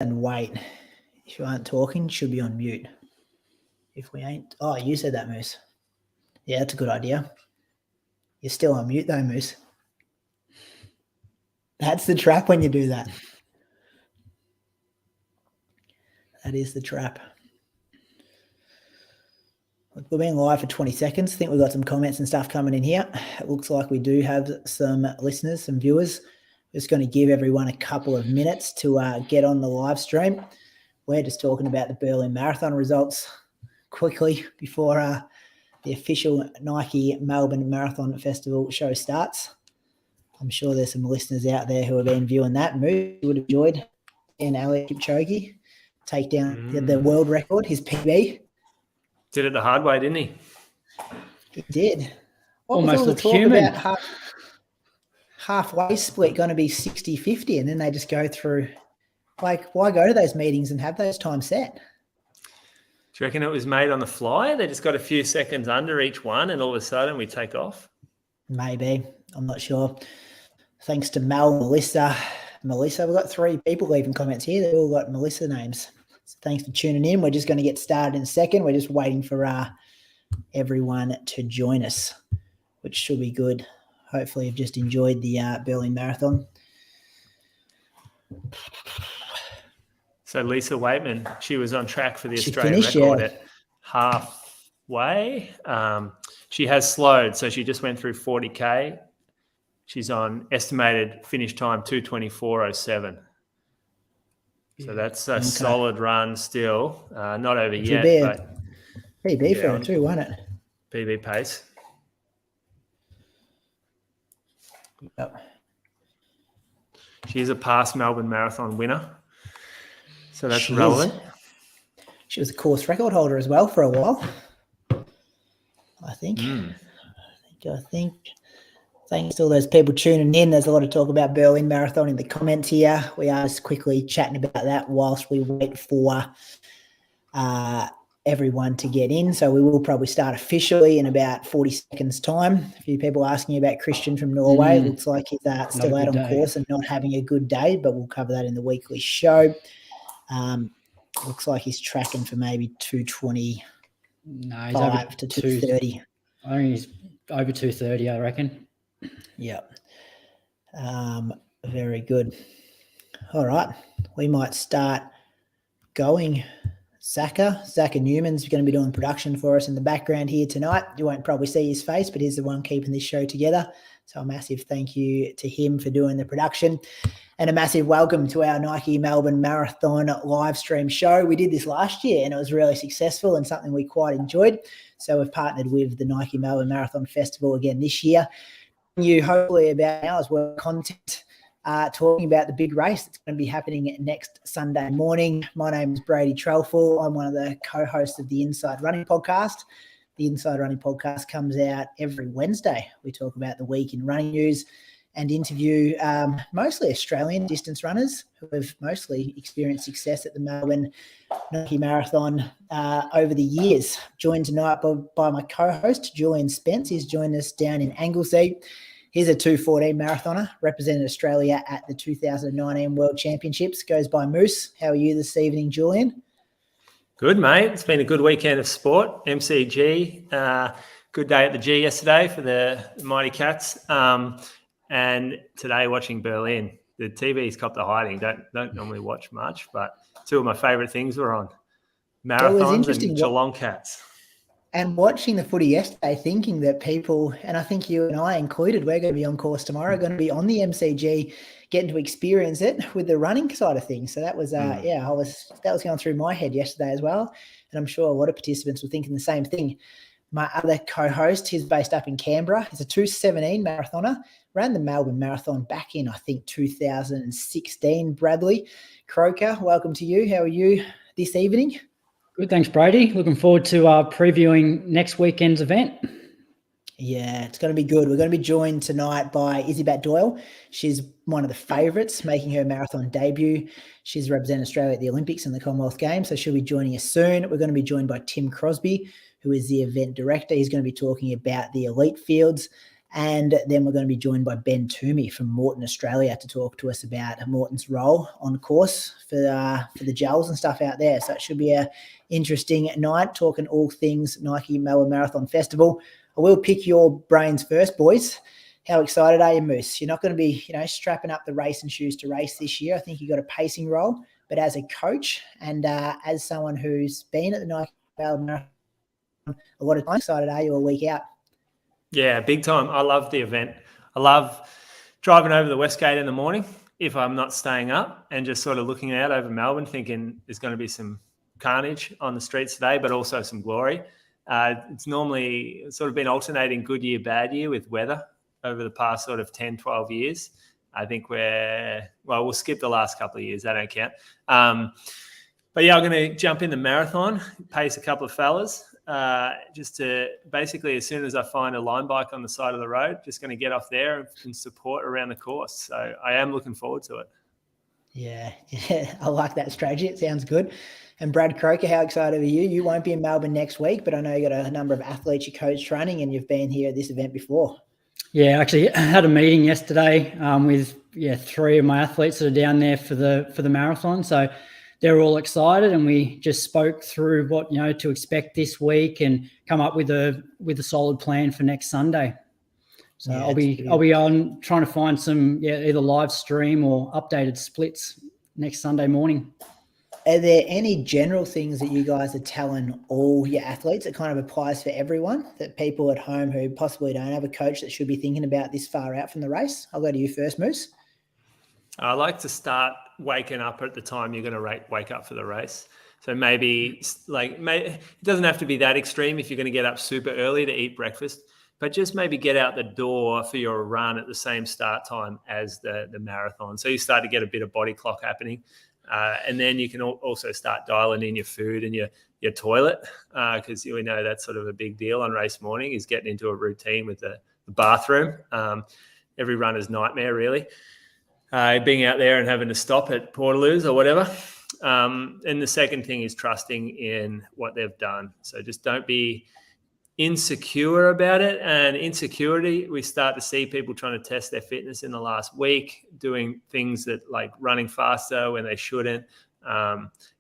and wait. If you aren't talking, should be on mute. If we ain't, oh, you said that, Moose. Yeah, that's a good idea. You're still on mute though, Moose. That's the trap when you do that. That is the trap. We're being live for 20 seconds. I think we've got some comments and stuff coming in here. It looks like we do have some listeners, some viewers. Just going to give everyone a couple of minutes to get on the live stream. We're just talking about the Berlin Marathon results quickly before the official Nike Melbourne Marathon Festival show starts. I'm sure there's some listeners out there who have been viewing that. Moose would have enjoyed seeing Ali Kipchoge take down the world record, his PB. Did it the hard way, didn't he? He did. What Almost was all the talk about halfway split going to be 60-50, and then they just go through. Like, why go to those meetings and have those times set? Do you reckon it was made on the fly? They just got a few seconds under each one, and all of a sudden we take off? Maybe. I'm not sure. Thanks to Mel, Melissa. We've got 3 people leaving comments here. They've all got Melissa names. So thanks for tuning in. We're just going to get started in a second. We're just waiting for everyone to join us, which should be good. Hopefully you've just enjoyed the Berlin Marathon. So Lisa Waitman, she was on track for the Australian record at halfway. She has slowed, so she just went through 40K. She's on estimated finish time 2:24:07. So that's a solid run still. Not over yet. But PB for her too, won't it? PB pace. Yep. She's a past Melbourne Marathon winner. So that's relevant. She was a course record holder as well for a while, I think. I think. Thanks to all those people tuning in. There's a lot of talk about Berlin Marathon in the comments here. We are just quickly chatting about that whilst we wait for everyone to get in. So we will probably start officially in about 40 seconds' time. A few people asking about Christian from Norway. It looks like he's still out on course and not having a good day, but we'll cover that in the weekly show. Looks like he's tracking for maybe 2:25 to 2:30. I think he's over 2:30, I reckon. Yeah. Very good. All right. We might start going. Zaka Newman's going to be doing production for us in the background here tonight. You won't probably see his face, but he's the one keeping this show together. So a massive thank you to him for doing the production. And a massive welcome to our Nike Melbourne Marathon live stream show. We did this last year and it was really successful and something we quite enjoyed. So we've partnered with the Nike Melbourne Marathon Festival again this year. You hopefully about hours worth of content talking about the big race that's going to be happening next Sunday morning. My name is Brady Trelfall. I'm one of the co-hosts of the Inside Running Podcast. The Inside Running Podcast comes out every Wednesday. We talk about the week in running news and interview mostly Australian distance runners who have mostly experienced success at the Melbourne Nike Marathon over the years. Joined tonight by my co-host, Julian Spence. He's joined us down in Anglesey. He's a 2:14 marathoner, represented Australia at the 2019 World Championships. Goes by Moose. How are you this evening, Julian? Good, mate. It's been a good weekend of sport. MCG, good day at the G yesterday for the Mighty Cats. And today watching Berlin. The TV's copped the hiding. Don't normally watch much, but 2 of my favourite things were on. Marathons and Geelong Cats. And watching the footy yesterday, thinking that people, and I think you and I included, we're going to be on course tomorrow, going to be on the MCG, getting to experience it with the running side of things. So that was, that was going through my head yesterday as well. And I'm sure a lot of participants were thinking the same thing. My other co-host, he's based up in Canberra. He's a 2:17 marathoner, ran the Melbourne Marathon back in, I think, 2016. Bradley Croker, welcome to you. How are you this evening? Good, thanks, Brady. Looking forward to previewing next weekend's event. Yeah, it's going to be good. We're going to be joined tonight by Izzi Batt-Doyle. She's one of the favourites, making her marathon debut. She's represented Australia at the Olympics and the Commonwealth Games, so she'll be joining us soon. We're going to be joined by Tim Crosbie, who is the event director. He's going to be talking about the elite fields. And then we're going to be joined by Ben Toomey from Maurten Australia to talk to us about Maurten's role on course for the gels and stuff out there. So it should be a interesting night, talking all things Nike Melbourne Marathon Festival. I will pick your brains first, boys. How excited are you, Moose? You're not going to be, strapping up the racing shoes to race this year. I think you got a pacing role, but as a coach and as someone who's been at the Nike Melbourne Marathon a lot of time, excited are you a week out? Yeah, big time. I love the event. I love driving over the Westgate in the morning if I'm not staying up and just sort of looking out over Melbourne thinking there's going to be some carnage on the streets today, but also some glory. It's normally sort of been alternating good year, bad year with weather over the past sort of 10, 12 years. I think we'll skip the last couple of years. That don't count. But yeah, I'm going to jump in the marathon, pace a couple of fellas. Just to basically, as soon as I find a line bike on the side of the road, just going to get off there and support around the course. So I am looking forward to it. Yeah, I like that strategy. It sounds good. And Brad Croker, how excited are you? You won't be in Melbourne next week, but I know you got a number of athletes you coach training and you've been here at this event before. Yeah, actually I had a meeting yesterday with 3 of my athletes that are down there for the marathon. So they're all excited, and we just spoke through what to expect this week and come up with a solid plan for next Sunday. So yeah, I'll be on trying to find some either live stream or updated splits next Sunday morning. Are there any general things that you guys are telling all your athletes that kind of applies for everyone, that people at home who possibly don't have a coach that should be thinking about this far out from the race? I'll go to you first, Moose. I like to start waking up at the time you're going to wake up for the race. So maybe it doesn't have to be that extreme if you're going to get up super early to eat breakfast, but just maybe get out the door for your run at the same start time as the marathon. So you start to get a bit of body clock happening. And then you can also start dialing in your food and your toilet, because we know that's sort of a big deal on race morning, is getting into a routine with the bathroom. Every runner's nightmare, really. Being out there and having to stop at Portaloos or whatever. And the second thing is trusting in what they've done. So just don't be insecure about it. And insecurity, we start to see people trying to test their fitness in the last week, doing things that like running faster when they shouldn't,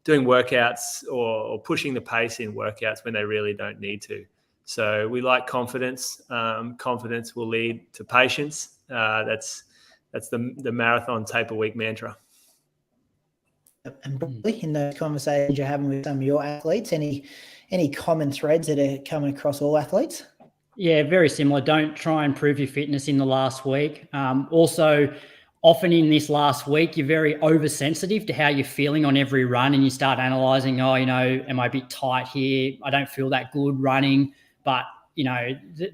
doing workouts or pushing the pace in workouts when they really don't need to. So we like confidence. Confidence will lead to patience. That's the marathon taper week mantra. And probably in the conversations you're having with some of your athletes, any common threads that are coming across all athletes? Yeah, very similar. Don't try and prove your fitness in the last week. Also, often in this last week, you're very oversensitive to how you're feeling on every run, and you start analysing, am I a bit tight here? I don't feel that good running. But,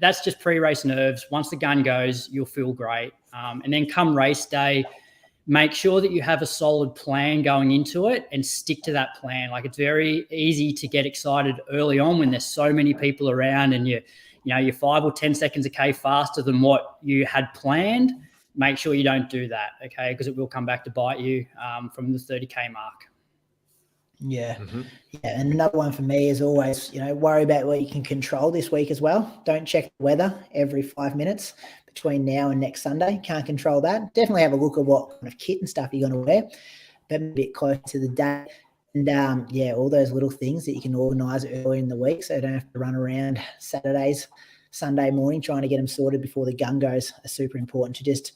that's just pre-race nerves. Once the gun goes, you'll feel great. And then come race day, make sure that you have a solid plan going into it and stick to that plan. Like, it's very easy to get excited early on when there's so many people around and you're 5 or 10 seconds a K faster than what you had planned. Make sure you don't do that, okay? Because it will come back to bite you from the 30K mark. Yeah. Mm-hmm. Yeah. And another one for me is always, worry about what you can control this week as well. Don't check the weather every 5 minutes between now and next Sunday. Can't control that. Definitely have a look at what kind of kit and stuff you're going to wear, but a bit closer to the day. And all those little things that you can organise early in the week so you don't have to run around Sunday morning trying to get them sorted before the gun goes are super important to just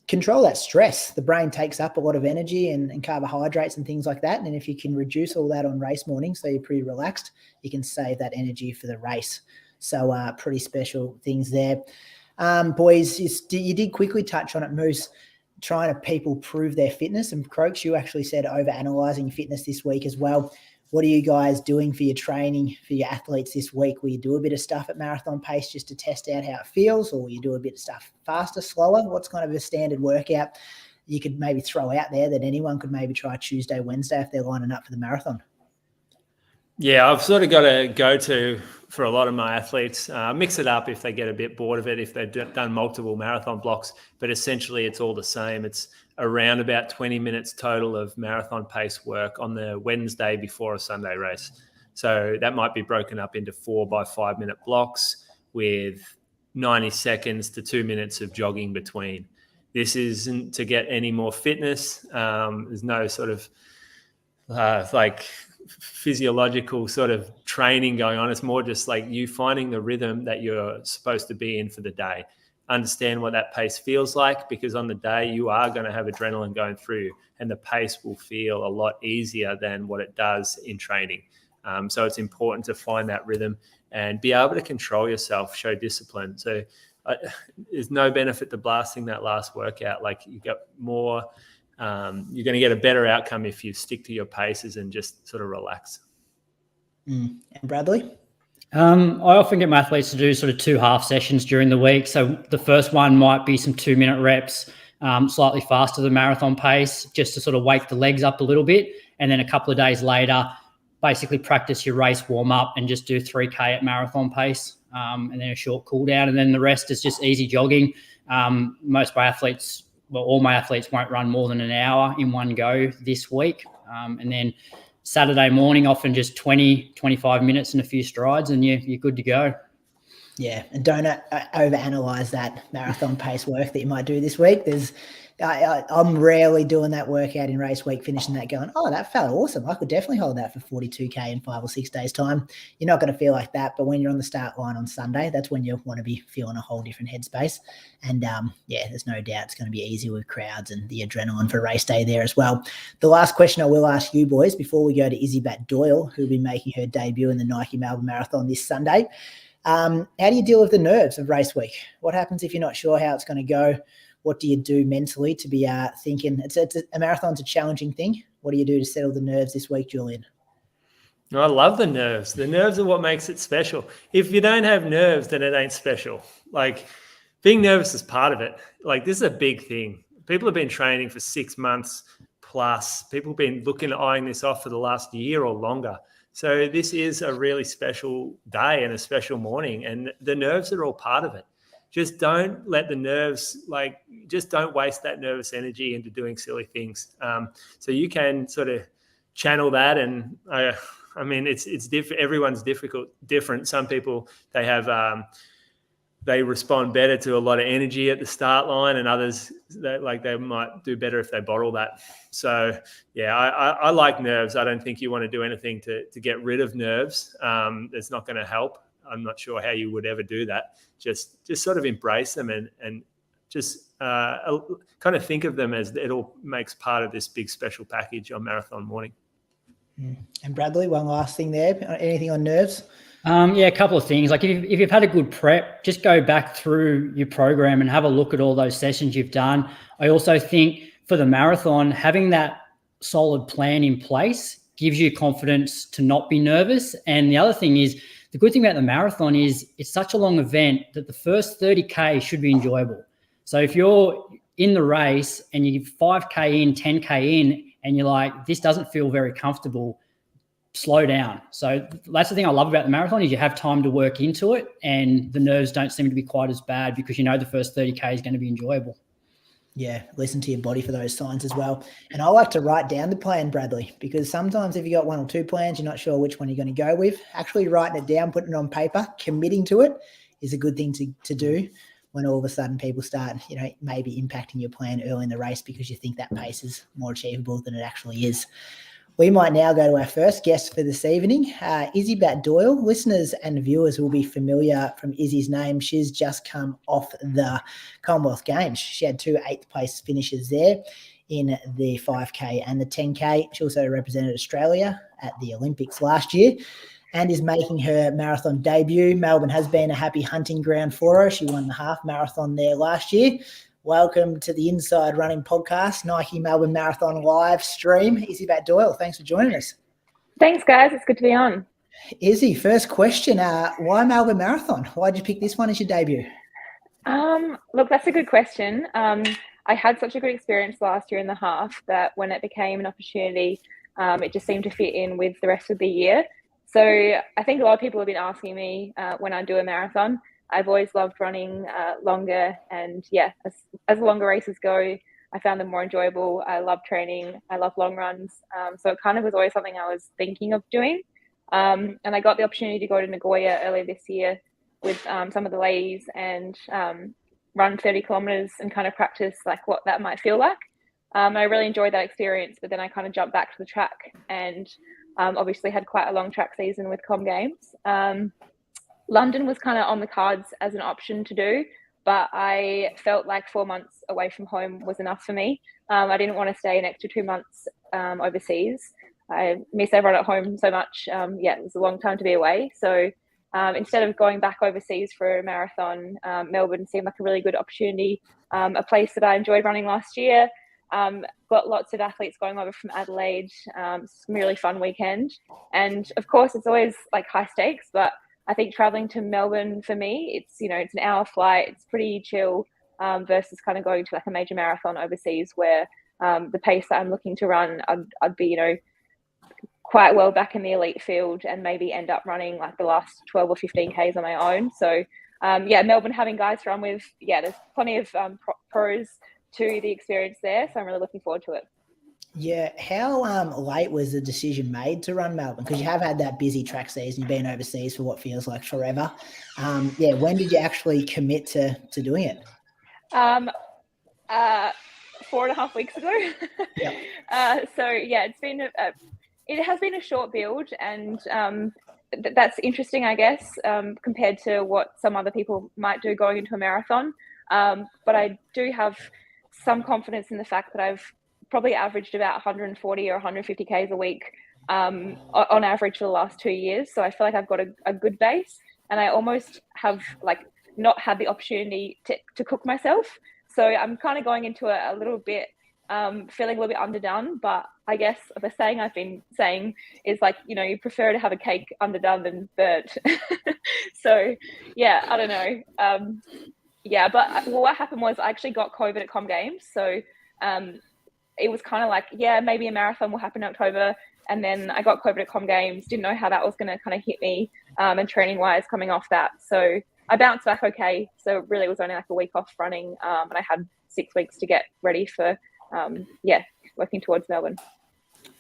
control that stress. The brain takes up a lot of energy and carbohydrates and things like that. And if you can reduce all that on race morning so you're pretty relaxed, you can save that energy for the race. So pretty special things there. Boys, you did quickly touch on it, Moose, trying to people prove their fitness. And Crokes, you actually said over-analysing fitness this week as well. What are you guys doing for your training for your athletes this week? Will you do a bit of stuff at marathon pace just to test out how it feels, or will you do a bit of stuff faster, slower? What's kind of a standard workout you could maybe throw out there that anyone could maybe try Tuesday, Wednesday if they're lining up for the marathon? Yeah, I've sort of got a go-to for a lot of my athletes. Mix it up if they get a bit bored of it, if they've done multiple marathon blocks, but essentially it's all the same. It's around about 20 minutes total of marathon pace work on the Wednesday before a Sunday race. So that might be broken up into 4 by 5 minute blocks with 90 seconds to 2 minutes of jogging between. This isn't to get any more fitness. There's no sort of like physiological sort of training going on. It's more just like you finding the rhythm that you're supposed to be in for the day. Understand what that pace feels like, because on the day you are going to have adrenaline going through you, and the pace will feel a lot easier than what it does in training. So it's important to find that rhythm and be able to control yourself, show discipline. So there's no benefit to blasting that last workout. Like, you get more, you're going to get a better outcome if you stick to your paces and just sort of relax. And Bradley? I often get my athletes to do sort of 2 half sessions during the week. So the first one might be some 2-minute reps, slightly faster than marathon pace, just to sort of wake the legs up a little bit. And then a couple of days later, basically practice your race warm up and just do 3K at marathon pace, and then a short cool down. And then the rest is just easy jogging. Most of my athletes, well, all my athletes won't run more than an hour in one go this week. And then Saturday morning, often just 20, 25 minutes and a few strides, and you're good to go. Yeah, and don't overanalyze that marathon pace work that you might do this week. I'm rarely doing that workout in race week, finishing that going, oh, that felt awesome. I could definitely hold that for 42K in 5 or 6 days' time. You're not going to feel like that, but when you're on the start line on Sunday, that's when you want to be feeling a whole different headspace. And there's no doubt it's going to be easy with crowds and the adrenaline for race day there as well. The last question I will ask you boys before we go to Izzi Batt-Doyle, who'll be making her debut in the Nike Melbourne Marathon this Sunday. How do you deal with the nerves of race week? What happens if you're not sure how it's going to go? What do you do mentally to be thinking? A marathon's a challenging thing. What do you do to settle the nerves this week, Julian? I love the nerves. The nerves are what makes it special. If you don't have nerves, then it ain't special. Like, being nervous is part of it. Like, this is a big thing. People have been training for 6 months plus. People have been eyeing this off for the last year or longer. So this is a really special day and a special morning, and the nerves are all part of it. Just don't let the nerves, just don't waste that nervous energy into doing silly things. So you can sort of channel that. And I mean, it's different. Everyone's different. Some people, they respond better to a lot of energy at the start line, and others they might do better if they bottle that. So yeah, I like nerves. I don't think you want to do anything to get rid of nerves. It's not going to help. I'm not sure how you would ever do that. Just sort of embrace them and just kind of think of them as it all makes part of this big special package on marathon morning. And Bradley, one last thing there. Anything on nerves? A couple of things. Like, if you've had a good prep, just go back through your program and have a look at all those sessions you've done. I also think for the marathon, having that solid plan in place gives you confidence to not be nervous. And the other thing is, the good thing about the marathon is it's such a long event that the first 30K should be enjoyable. So if you're in the race and you give 5K in, 10K in, and you're like, this doesn't feel very comfortable, slow down. So that's the thing I love about the marathon is you have time to work into it, and the nerves don't seem to be quite as bad because you know the first 30K is going to be enjoyable. Yeah, listen to your body for those signs as well. And I like to write down the plan, Bradley, because sometimes if you got 1 or 2 plans, you're not sure which one you're going to go with. Actually writing it down, putting it on paper, committing to it is a good thing to do when all of a sudden people start, maybe impacting your plan early in the race because you think that pace is more achievable than it actually is. We might now go to our first guest for this evening, Izzi Batt-Doyle. Listeners and viewers will be familiar from Izzi's name. She's just come off the Commonwealth Games. She had 2 8th-place finishes there in the 5K and the 10K. She also represented Australia at the Olympics last year and is making her marathon debut. Melbourne has been a happy hunting ground for her. She won the half marathon there last year. Welcome to the Inside Running Podcast, Nike Melbourne Marathon live stream. Izzi Batt-Doyle, thanks for joining us. Thanks, guys. It's good to be on. Izzi, first question, why Melbourne Marathon? Why did you pick this one as your debut? Look, that's a good question. I had such a good experience last year in the half that when it became an opportunity, it just seemed to fit in with the rest of the year. So I think a lot of people have been asking me when I do a marathon. I've always loved running longer, and as longer races go, I found them more enjoyable. I love training. I love long runs. So it kind of was always something I was thinking of doing. And I got the opportunity to go to Nagoya earlier this year, with some of the ladies and run 30 kilometers and kind of practice like what that might feel like. I really enjoyed that experience, but then I kind of jumped back to the track and obviously had quite a long track season with Com Games. London was kind of on the cards as an option to do, but I felt like 4 months away from home was enough for me. I didn't want to stay an extra 2 months overseas. I miss everyone at home so much. It was a long time to be away. So instead of going back overseas for a marathon, Melbourne seemed like a really good opportunity, a place that I enjoyed running last year. Got lots of athletes going over from Adelaide. It's a really fun weekend. And of course, it's always like high stakes, but I think traveling to Melbourne for me, it's an hour flight. It's pretty chill versus kind of going to like a major marathon overseas where the pace that I'm looking to run, I'd be, quite well back in the elite field and maybe end up running like the last 12 or 15 Ks on my own. So Melbourne having guys to run with, there's plenty of pros to the experience there. So I'm really looking forward to it. Yeah. How late was the decision made to run Melbourne? Because you have had that busy track season. You've been overseas for what feels like forever. When did you actually commit to doing it? 4.5 weeks ago. Yep. It's been it has been a short build, and that's interesting, I guess, compared to what some other people might do going into a marathon. But I do have some confidence in the fact that I've probably averaged about 140 or 150 Ks a week on average for the last 2 years. So I feel like I've got a good base, and I almost have like not had the opportunity to cook myself. So I'm kind of going into it a little bit, feeling a little bit underdone. But I guess the saying I've been saying is like, you prefer to have a cake underdone than burnt. So I don't know. But what happened was I actually got COVID at Com Games. So it was kind of like, maybe a marathon will happen in October. And then I got COVID at Com Games, didn't know how that was going to kind of hit me and training wise coming off that. So I bounced back okay. So really it was only like a week off running and I had 6 weeks to get ready for, working towards Melbourne.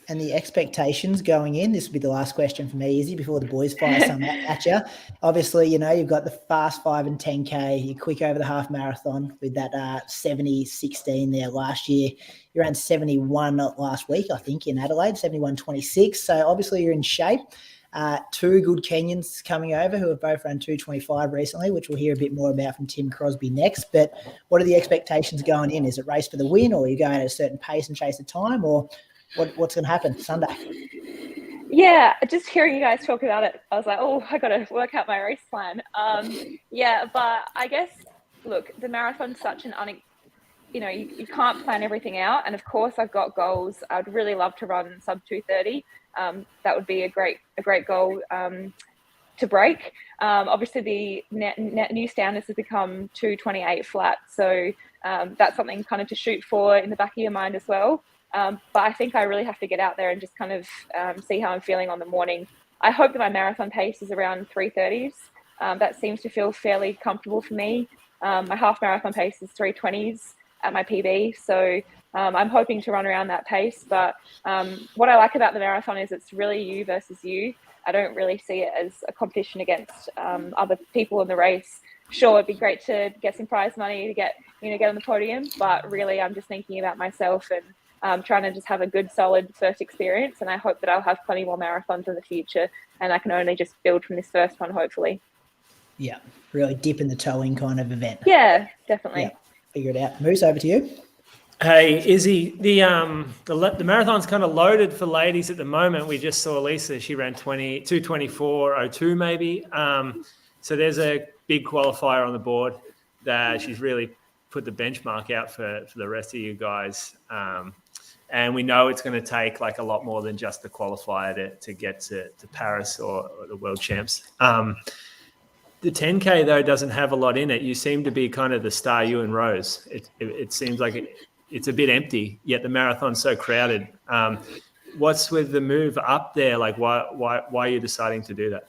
And the expectations going in, this will be the last question for me, Izzy, before the boys fire some at you. Obviously, you've got the fast 5 and 10K, you're quick over the half marathon with that 70-16 there last year. You ran 71 last week, I think, in Adelaide, 71.26. So obviously you're in shape. 2 good Kenyans coming over who have both run 2:25 recently, which we'll hear a bit more about from Tim Crosbie next. But what are the expectations going in? Is it race for the win, or are you going at a certain pace and chase the time, or what's going to happen Sunday? Yeah, just hearing you guys talk about it, I was like, I got to work out my race plan. But I guess, look, the marathon's such an you can't plan everything out. And of course, I've got goals. I'd really love to run sub 2:30. That would be a great goal to break. Obviously, the new standards has become 2:28 flat. So that's something kind of to shoot for in the back of your mind as well. But I think I really have to get out there and just kind of see how I'm feeling on the morning. I hope that my marathon pace is around 3:30s. That seems to feel fairly comfortable for me. My half marathon pace is 3:20s at my PB. So I'm hoping to run around that pace. But what I like about the marathon is it's really you versus you. I don't really see it as a competition against other people in the race. Sure, it'd be great to get some prize money to get on the podium. But really, I'm just thinking about myself and trying to just have a good, solid first experience. And I hope that I'll have plenty more marathons in the future. And I can only just build from this first one, hopefully. Yeah, really dipping the toe in kind of event. Yeah, definitely. Yeah, figure it out. Moose, over to you. Hey, Izzy, the marathon's kind of loaded for ladies at the moment. We just saw Lisa; she ran 2:24.02 maybe. So there's a big qualifier on the board that she's really put the benchmark out for the rest of you guys. And we know it's going to take like a lot more than just the qualifier to get to Paris or the world champs. The 10K though doesn't have a lot in it. You seem to be kind of the star, you and Rose. It seems like it's a bit empty, yet the marathon's so crowded. What's with the move up there? Like why are you deciding to do that?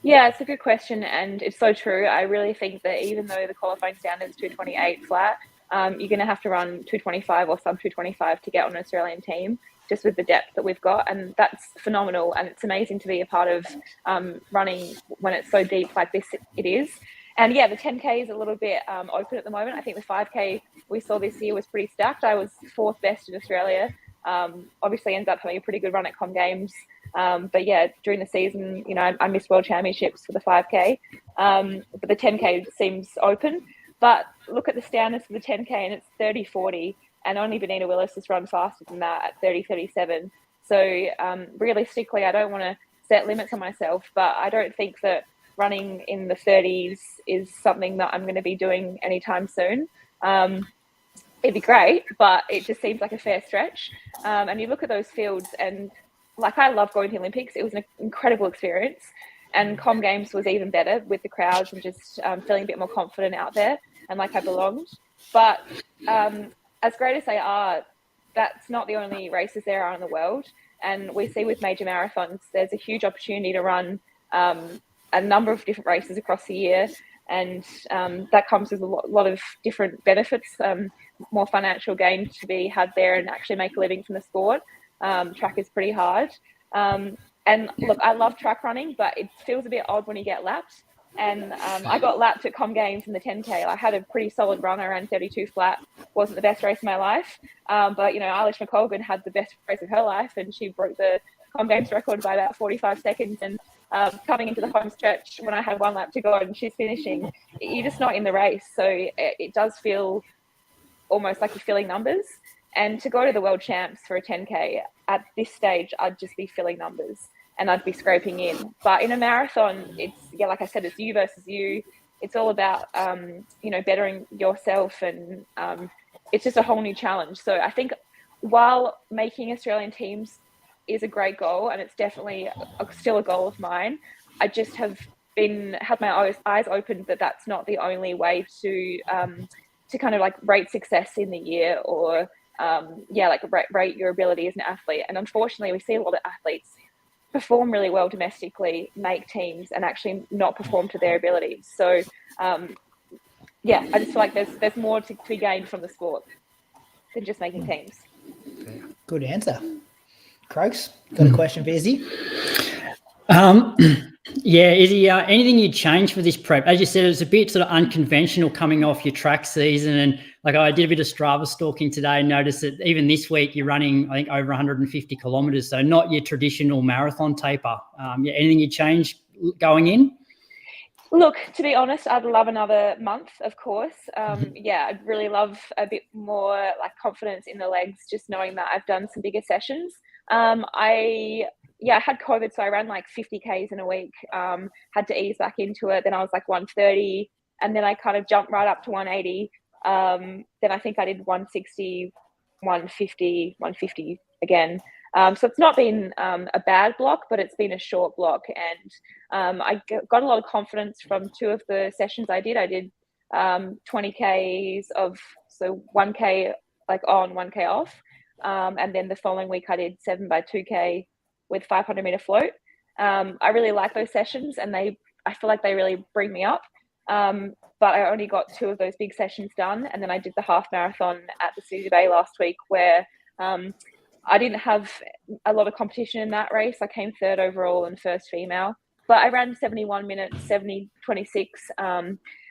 Yeah, it's a good question, and it's so true. I really think that even though the qualifying standard is 2:28 flat, you're going to have to run 2:25 or sub 2:25 to get on an Australian team just with the depth that we've got, and that's phenomenal. And it's amazing to be a part of running when it's so deep like this it is. And yeah, the 10K is a little bit open at the moment. I think the 5K we saw this year was pretty stacked. I was 4th best in Australia. Obviously ends up having a pretty good run at Com Games. But yeah, during the season, you know, I missed World Championships for the 5K. But the 10K seems open. But look at the standards for the 10K, and it's 30:40, and only Benita Willis has run faster than that at 30:37. So realistically, I don't want to set limits on myself, but I don't think that running in the 30s is something that I'm going to be doing anytime soon. It'd be great, but it just seems like a fair stretch. And you look at those fields, and like, I love going to the Olympics. It was an incredible experience. And Com Games was even better with the crowds and just feeling a bit more confident out there and like I belonged. But as great as they are, that's not the only races there are in the world. And we see with major marathons, there's a huge opportunity to run a number of different races across the year. And that comes with a lot of different benefits, more financial gain to be had there and actually make a living from the sport. Track is pretty hard. And look, I love track running, but it feels a bit odd when you get lapped. And I got lapped at Com Games in the 10K. I had a pretty solid run. I ran 32 flat. Wasn't the best race of my life. But, you know, Eilish McColgan had the best race of her life, and she broke the Com Games record by about 45 seconds. And coming into the home stretch when I had one lap to go and she's finishing, you're just not in the race. So it does feel almost like you're filling numbers. And to go to the world champs for a 10K at this stage, I'd just be filling numbers and I'd be scraping in. But in a marathon, it's, yeah, like I said, it's you versus you. It's all about, you know, bettering yourself, and it's just a whole new challenge. So I think while making Australian teams is a great goal, and it's definitely still a goal of mine, I just have had my eyes opened that that's not the only way to kind of like rate success in the year, or like rate your ability as an athlete. And unfortunately, we see a lot of athletes perform really well domestically, make teams, and actually not perform to their abilities. So I just feel like there's more to be gained from the sport than just making teams. Good answer. Crokes, got a question for Izzi? Izzi, anything you'd change for this prep? As you said, it's a bit sort of unconventional coming off your track season. And like, I did a bit of Strava stalking today and noticed that even this week you're running, I think, over 150 kilometres. So not your traditional marathon taper. Anything you'd change going in? Look, to be honest, I'd love another month, of course. I'd really love a bit more like confidence in the legs, just knowing that I've done some bigger sessions. I had COVID, so I ran like 50 Ks in a week, had to ease back into it. Then I was like 130, and then I kind of jumped right up to 180. Then I think I did 160, 150, 150 again. So it's not been a bad block, but it's been a short block. And I got a lot of confidence from two of the sessions I did. I did 20 Ks so 1K like on, 1K off. And then the following week I did 7x2K with 500 meter float. I really like those sessions, and I feel like they really bring me up. But I only got 2 of those big sessions done. And then I did the half marathon at the Izzi Bay last week, where I didn't have a lot of competition in that race. I came 3rd overall and first female, but I ran 71 minutes, 70:26.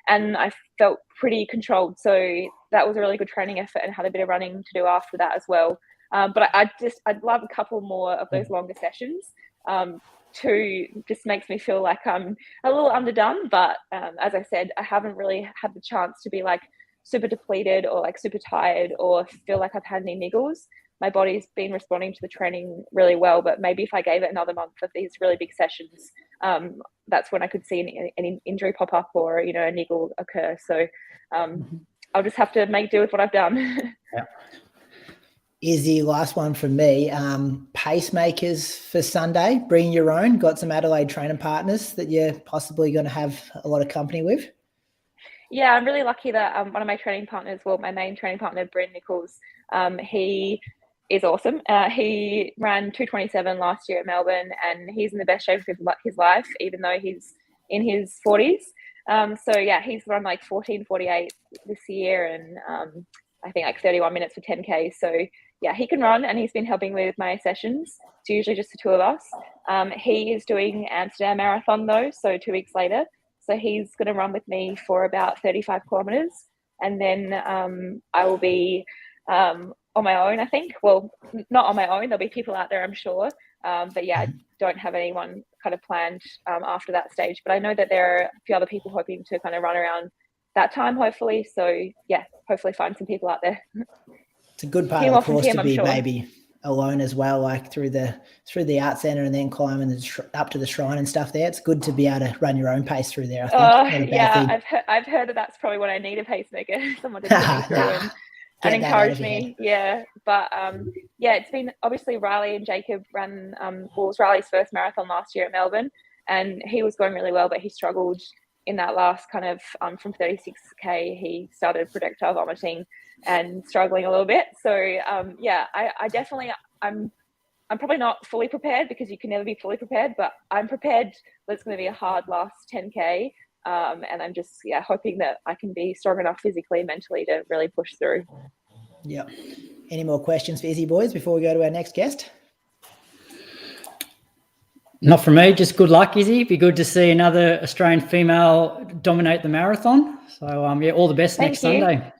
And I felt pretty controlled. So that was a really good training effort, and had a bit of running to do after that as well. But I'd love a couple more of those longer sessions. 2 just makes me feel like I'm a little underdone. But as I said, I haven't really had the chance to be like super depleted or like super tired or feel like I've had any niggles. My body's been responding to the training really well, but maybe if I gave it another month of these really big sessions, that's when I could see any injury pop up or, you know, a niggle occur. So I'll just have to make do with what I've done. Yeah. Izzi, last one from me. Pacemakers for Sunday, bring your own. Got some Adelaide training partners that you're possibly going to have a lot of company with? Yeah, I'm really lucky that one of my training partners, my main training partner, Nichols, he is awesome. He ran 2:27 last year at Melbourne, and he's in the best shape of his life, even though he's in his 40s. He's run like 14:48 this year, and I think like 31 minutes for 10K. So yeah, he can run, and he's been helping with my sessions. It's usually just the two of us. He is doing Amsterdam Marathon though, so 2 weeks later. So he's going to run with me for about 35 kilometers, and then I will be on my own, I think. Well, not on my own. There'll be people out there, I'm sure. But yeah, I don't have anyone kind of planned after that stage. But I know that there are a few other people hoping to kind of run around that time, hopefully. So yeah, hopefully find some people out there. It's a good part of the course to be maybe alone as well, like through the art centre and then climbing up to the shrine and stuff there. It's good to be able to run your own pace through there, I think. Yeah, I've heard that that's probably what I need, a pacemaker, someone to put me through and encourage me. Yeah, but yeah, it's been obviously Riley and Jacob ran was Riley's first marathon last year at Melbourne, and he was going really well, but he struggled in that last kind of from 36k. He started projectile vomiting and struggling a little bit. So yeah, I definitely I'm probably not fully prepared, because you can never be fully prepared, but I'm prepared that it's going to be a hard last 10k. And I'm just hoping that I can be strong enough physically and mentally to really push through. Yeah. Any more questions for Izzi, boys, before we go to our next guest? Not for me. Just good luck, Izzi. Be good to see another Australian female dominate the marathon. So yeah, all the best next Sunday.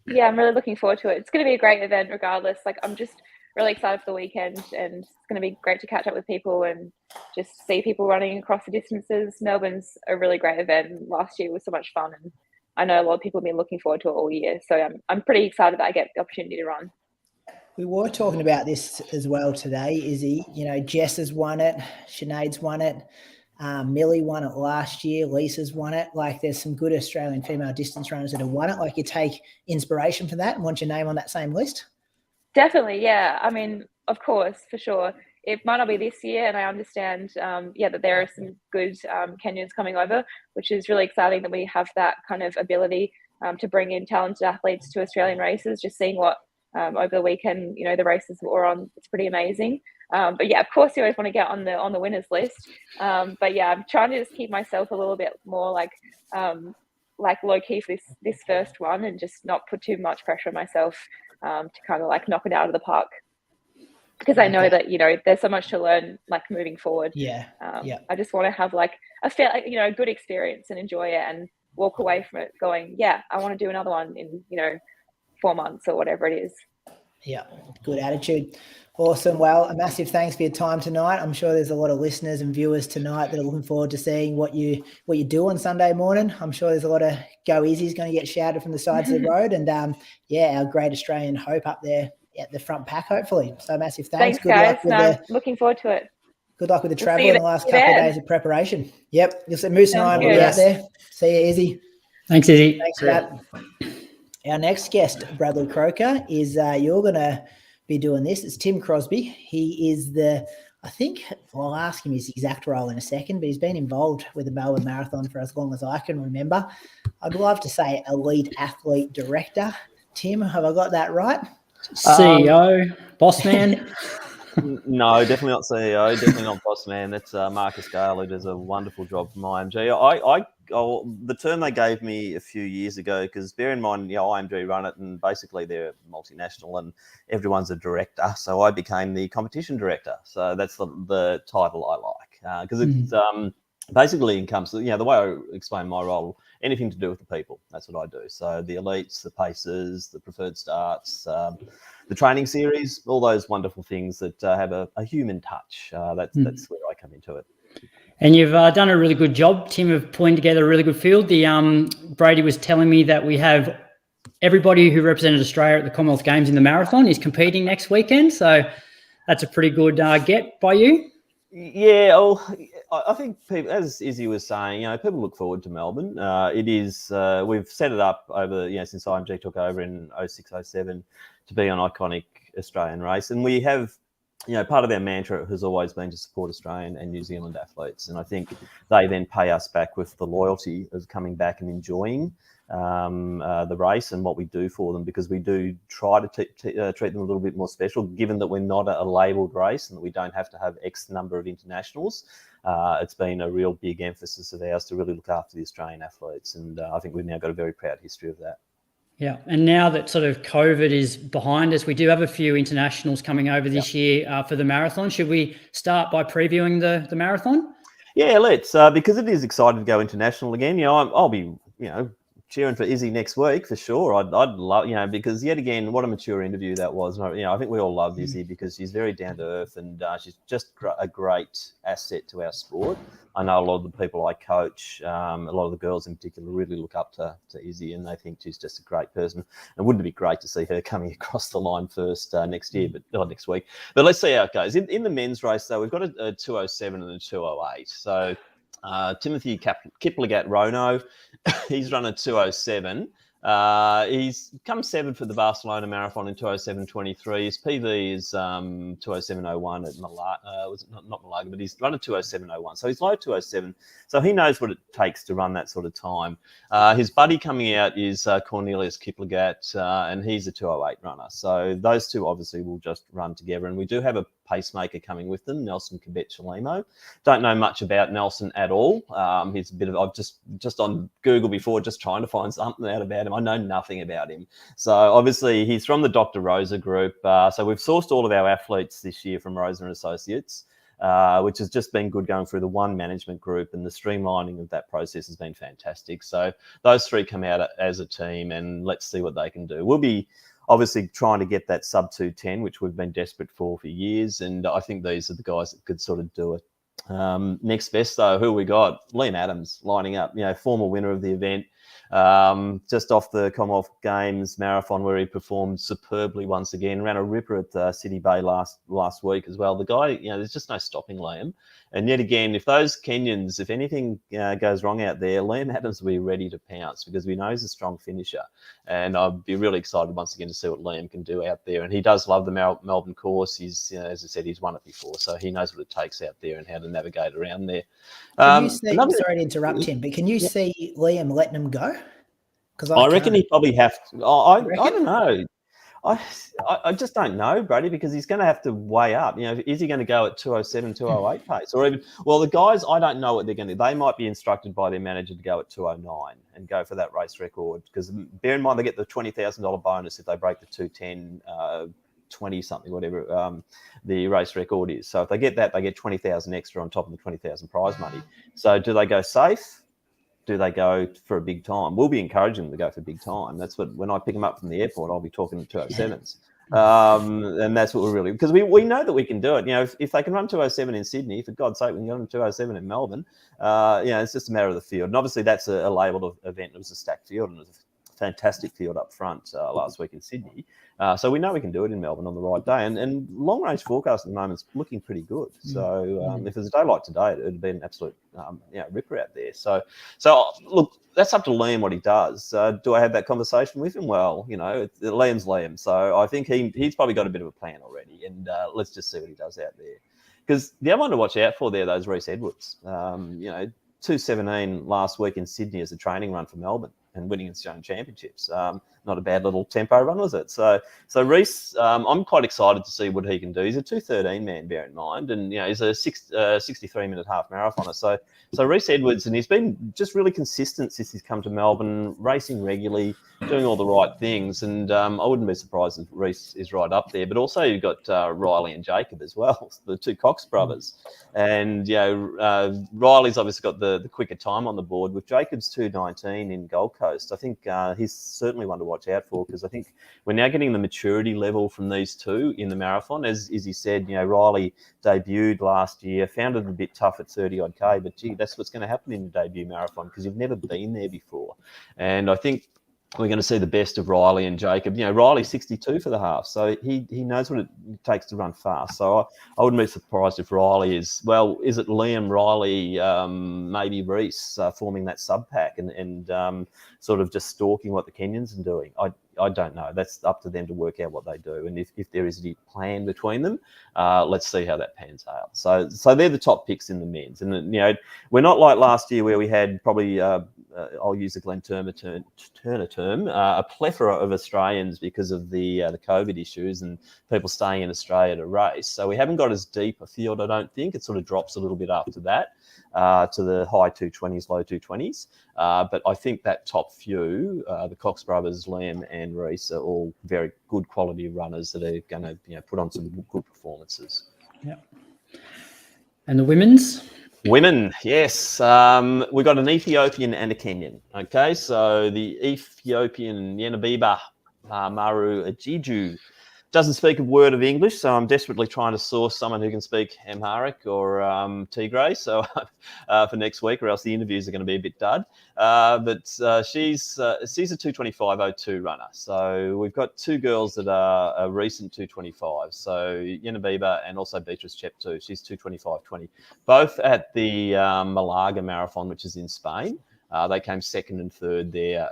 Yeah, I'm really looking forward to it. It's going to be a great event regardless. Like, I'm just really excited for the weekend, and it's going to be great to catch up with people and just see people running across the distances. Melbourne's a really great event. Last year was so much fun, and I know a lot of people have been looking forward to it all year. So I'm pretty excited that I get the opportunity to run. We were talking about this as well today, Izzi. You know, Jess has won it, Sinead's won it, Millie won it last year, Lisa's won it. Like, there's some good Australian female distance runners that have won it. Like, you take inspiration from that and want your name on that same list? Definitely, yeah. I mean, of course, for sure. It might not be this year, and I understand, that there are some good Kenyans coming over, which is really exciting that we have that kind of ability to bring in talented athletes to Australian races. Just seeing what over the weekend, you know, the races were on, it's pretty amazing. But yeah, of course, you always want to get on the winners list. But yeah, I'm trying to just keep myself a little bit more like low key for this first one, and just not put too much pressure on myself to kind of like knock it out of the park, because I know that, you know, there's so much to learn, like, moving forward. I just want to have like a fair, you know, good experience and enjoy it, and walk away from it going, yeah, I want to do another one in, you know, 4 months or whatever it is. Yeah, good attitude. Awesome. Well, a massive thanks for your time tonight. I'm sure there's a lot of listeners and viewers tonight that are looking forward to seeing what you do on Sunday morning. I'm sure there's a lot of go Izzi's going to get shouted from the sides of the road, and our great Australian hope up there at the front pack, hopefully. So massive thanks. Good guys. Luck with looking forward to it. Good luck with the travel in the last couple of days of preparation. Yep. You'll see Moose and I will be out there. See you, Izzi. Thanks, Izzi. Thanks for that. Our next guest, Bradley Croker, is you're going to be doing this. It's Tim Crosbie. He is I'll ask him his exact role in a second, but he's been involved with the Melbourne Marathon for as long as I can remember. I'd love to say elite athlete director. Tim, have I got that right? CEO, boss man? No, definitely not CEO, definitely not boss man. That's Marcus Gale, who does a wonderful job from IMG. The term they gave me a few years ago, because bear in mind, IMG run it, and basically they're multinational and everyone's a director. So I became the competition director. So that's the title I like, because it basically encompasses, the way I explain my role, anything to do with the people. That's what I do. So the elites, the paces, the preferred starts, the training series, all those wonderful things that have a human touch. That's where I come into it. And you've done a really good job, Tim, of pulling together a really good field. Brady was telling me that we have everybody who represented Australia at the Commonwealth Games in the marathon is competing next weekend. So that's a pretty good get by you. Yeah, I think people, as Izzi was saying, people look forward to Melbourne. It is we've set it up over since IMG took over in 06-07 to be an iconic Australian race, and we have. Part of our mantra has always been to support Australian and New Zealand athletes. And I think they then pay us back with the loyalty of coming back and enjoying the race and what we do for them, because we do try to treat them a little bit more special, given that we're not a labelled race and that we don't have to have X number of internationals. It's been a real big emphasis of ours to really look after the Australian athletes. And I think we've now got a very proud history of that. Yeah, and now that sort of COVID is behind us, we do have a few internationals coming over this year for the marathon. Should we start by previewing the marathon? Yeah, let's, because it is exciting to go international again. I'll be, cheering for Izzi next week for sure. I'd love, because yet again, what a mature interview that was. And I think we all love Izzi because she's very down to earth and she's just a great asset to our sport. I know a lot of the people I coach, a lot of the girls in particular, really look up to Izzi and they think she's just a great person. And wouldn't it be great to see her coming across the line first next week? But let's see how it goes. In the men's race, though, we've got a 207 and a 208. So Timothy Kiplagat Rono, he's run a 207. He's come 7th for the Barcelona Marathon in 207.23. His PV is 207.01 at Malaga. Was it not Malaga, but he's run a 207.01. So he's low 207. So he knows what it takes to run that sort of time. His buddy coming out is Cornelius Kiplagat, and he's a 208 runner. So those two obviously will just run together. And we do have a pacemaker coming with them, Nelson Cabet-Chalimo. Don't know much about Nelson at all. He's a bit of, I've just on Google before, just trying to find something out about him. I know nothing about him. So obviously he's from the Dr. Rosa group. So we've sourced all of our athletes this year from Rosa and Associates, which has just been good going through the one management group, and the streamlining of that process has been fantastic. So those three come out as a team and let's see what they can do. We'll be obviously trying to get that sub 210, which we've been desperate for years. And I think these are the guys that could sort of do it. Next best, though, who we got? Liam Adams lining up, former winner of the event. Just off the Commonwealth Games marathon where he performed superbly once again, ran a ripper at City Bay last week as well. The guy, there's just no stopping Liam. And yet again, if those Kenyans, if anything goes wrong out there, Liam Adams will be ready to pounce because we know he's a strong finisher. And I'd be really excited once again to see what Liam can do out there. And he does love the Melbourne course. He's, as I said, he's won it before, so he knows what it takes out there and how to navigate around there. Can you see, sorry to interrupt him, but can you see Liam letting him go? Because I reckon he probably have to. I don't know. I just don't know, Brady, because he's going to have to weigh up. Is he going to go at 207, 208 pace? Or even, the guys, I don't know what they're going to do. They might be instructed by their manager to go at 209 and go for that race record. Because bear in mind, they get the $20,000 bonus if they break the 210, 20 something, whatever the race record is. So if they get that, they get 20,000 extra on top of the 20,000 prize money. So do they go safe? Do they go for a big time? We'll be encouraging them to go for big time. That's what, when I pick them up from the airport, I'll be talking to 207s. And that's what we're really, because we know that we can do it. If they can run 207 in Sydney, for God's sake, we can run 207 in Melbourne. It's just a matter of the field. And obviously that's a labelled event. It was a stacked field and it was a fantastic field up front last week in Sydney. So we know we can do it in Melbourne on the right day. And long-range forecast at the moment is looking pretty good. So if there's a day like today, it would be an absolute ripper out there. So look, that's up to Liam what he does. Do I have that conversation with him? Well, Liam's Liam. So I think he's probably got a bit of a plan already. And let's just see what he does out there. Because the other one to watch out for there, though, is Reece Edwards. 2:17 last week in Sydney as a training run for Melbourne and winning Australian Championships. Not a bad little tempo run, was it? So Reece, I'm quite excited to see what he can do. He's a 2:13 man, bear in mind, and he's a 63-minute half marathoner. So Reece Edwards, and he's been just really consistent since he's come to Melbourne, racing regularly, doing all the right things, and I wouldn't be surprised if Reece is right up there. But also you've got Riley and Jacob as well, the two Cox brothers, and Riley's obviously got the quicker time on the board with Jacob's 2:19 in Gold Coast. I think he's certainly one to watch out for, because I think we're now getting the maturity level from these two in the marathon. As he said, Riley debuted last year, found it a bit tough at 30-odd K, but gee, that's what's going to happen in the debut marathon because you've never been there before. And I think we're going to see the best of Riley and Jacob. Riley's 62 for the half, so he knows what it takes to run fast. So I wouldn't be surprised if Riley is it Liam, Riley, maybe Reece forming that sub-pack and sort of just stalking what the Kenyans are doing. I don't know. That's up to them to work out what they do. And if there is a plan between them, let's see how that pans out. So they're the top picks in the men's. And, we're not like last year where we had probably I'll use the Glenn Turner term, a plethora of Australians because of the COVID issues and people staying in Australia to race. So we haven't got as deep a field, I don't think. It sort of drops a little bit after that to the high 220s, low 220s. But I think that top few, the Cox brothers, Liam and Reese, are all very good quality runners that are going to put on some good performances. Yeah. And the women's? Women, yes. We've got an Ethiopian and a Kenyan. Okay, so the Ethiopian, Yenabiba Maru Ajiju, doesn't speak a word of English, so I'm desperately trying to source someone who can speak Amharic or Tigray so for next week, or else the interviews are going to be a bit dud. But she's a 225.02 runner. So we've got two girls that are a recent 225. So Yenabiba and also Beatrice Cheptu. She's 225.20. Both at the Malaga Marathon, which is in Spain. They came second and third there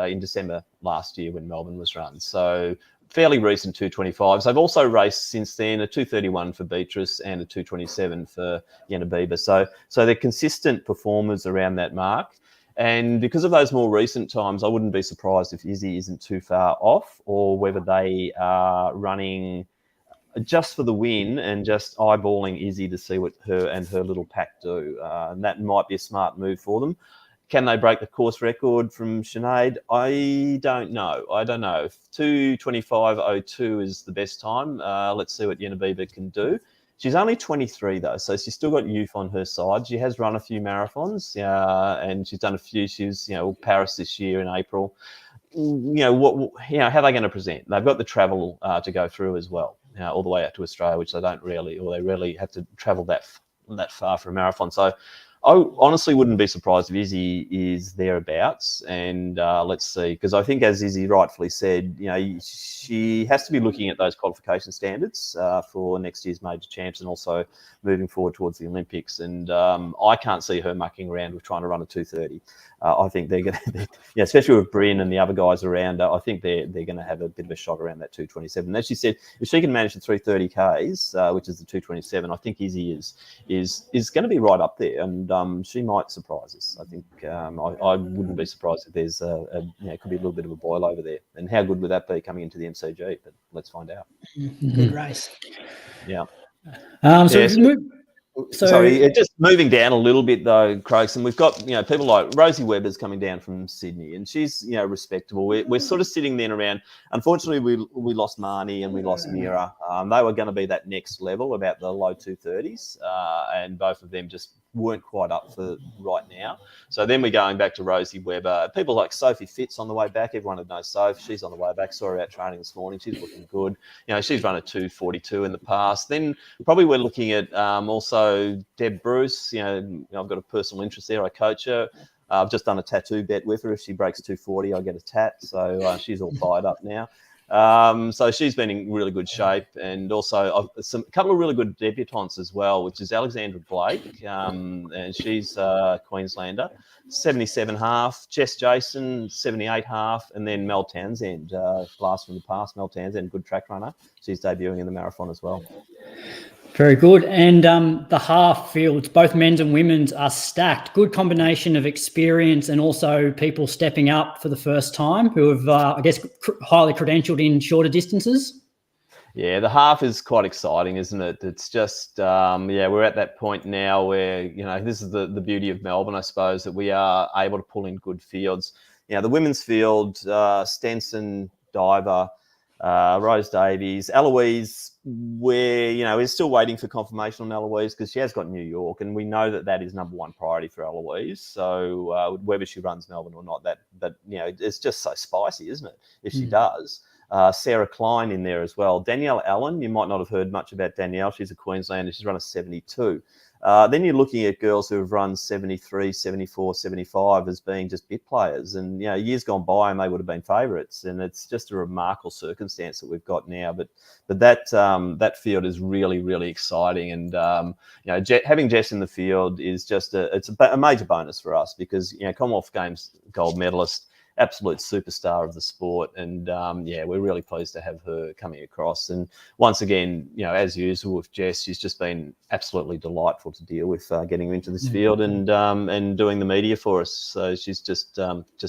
in December last year when Melbourne was run. So fairly recent 225s. They've also raced since then, a 231 for Beatrice and a 227 for Yenabiba. So they're consistent performers around that mark. And because of those more recent times, I wouldn't be surprised if Izzi isn't too far off, or whether they are running just for the win and just eyeballing Izzi to see what her and her little pack do. And that might be a smart move for them. Can they break the course record from Sinead? I don't know. 225.02 is the best time. Let's see what Yenabiba can do. She's only 23 though, so she's still got youth on her side. She has run a few marathons, and she's done a few. She was, Paris this year in April. How are they going to present? They've got the travel to go through as well, all the way out to Australia, which they rarely have to travel that far for a marathon. So I honestly wouldn't be surprised if Izzi is thereabouts, and let's see, because I think, as Izzi rightfully said, she has to be looking at those qualification standards for next year's major champs and also moving forward towards the Olympics. And I can't see her mucking around with trying to run a 230. I think they're going to, especially with Bryn and the other guys around her, I think they're going to have a bit of a shot around that 227. As she said, if she can manage the 330 Ks, which is the 227, I think Izzi is going to be right up there, and she might surprise us. I think I wouldn't be surprised if there's could be a little bit of a boil over there. And how good would that be coming into the MCG? But let's find out. Good race. Yeah. Sorry, just moving down a little bit though, Crokes, and we've got people like Rosie Webber's coming down from Sydney, and she's respectable. We're sort of sitting then around. Unfortunately, we lost Marnie and we lost Mira. They were going to be that next level, about the low 230s, and both of them just weren't quite up for right now. So then we're going back to Rosie Webber. People like Sophie Fitz on the way back. Everyone would know Soph. She's on the way back. Saw her out training this morning. She's looking good. She's run a 2:42 in the past. Then probably we're looking at also Deb Bruce. I've got a personal interest there. I coach her. I've just done a tattoo bet with her. If she breaks 240, I get a tat. So she's all fired up now. So she's been in really good shape, and also a couple of really good debutantes as well, which is Alexandra Blake, and she's a Queenslander, 77.5, Jess Jason, 78.5, and then Mel Townsend, blast from the past. Mel Townsend, good track runner. She's debuting in the marathon as well. Very good. And the half fields, both men's and women's, are stacked. Good combination of experience and also people stepping up for the first time who have, highly credentialed in shorter distances. Yeah, the half is quite exciting, isn't it? It's just, we're at that point now where, this is the beauty of Melbourne, I suppose, that we are able to pull in good fields. The women's field, Stenson, Diver, Rose Davies, Eloise, we're still waiting for confirmation on Eloise because she has got New York, and we know that is number one priority for Eloise. So whether she runs Melbourne or not, that it's just so spicy, isn't it? If she does. Sarah Klein in there as well. Danielle Allen, you might not have heard much about Danielle. She's a Queenslander. She's run a 72. Then you're looking at girls who have run 73, 74, 75 as being just bit players. And, years gone by and they would have been favourites. And it's just a remarkable circumstance that we've got now. But that field is really, really exciting. And, having Jess in the field is just a major bonus for us because, Commonwealth Games gold medalist, absolute superstar of the sport. And we're really pleased to have her coming across. And once again, as usual with Jess, she's just been absolutely delightful to deal with, getting her into this field and doing the media for us. So she's just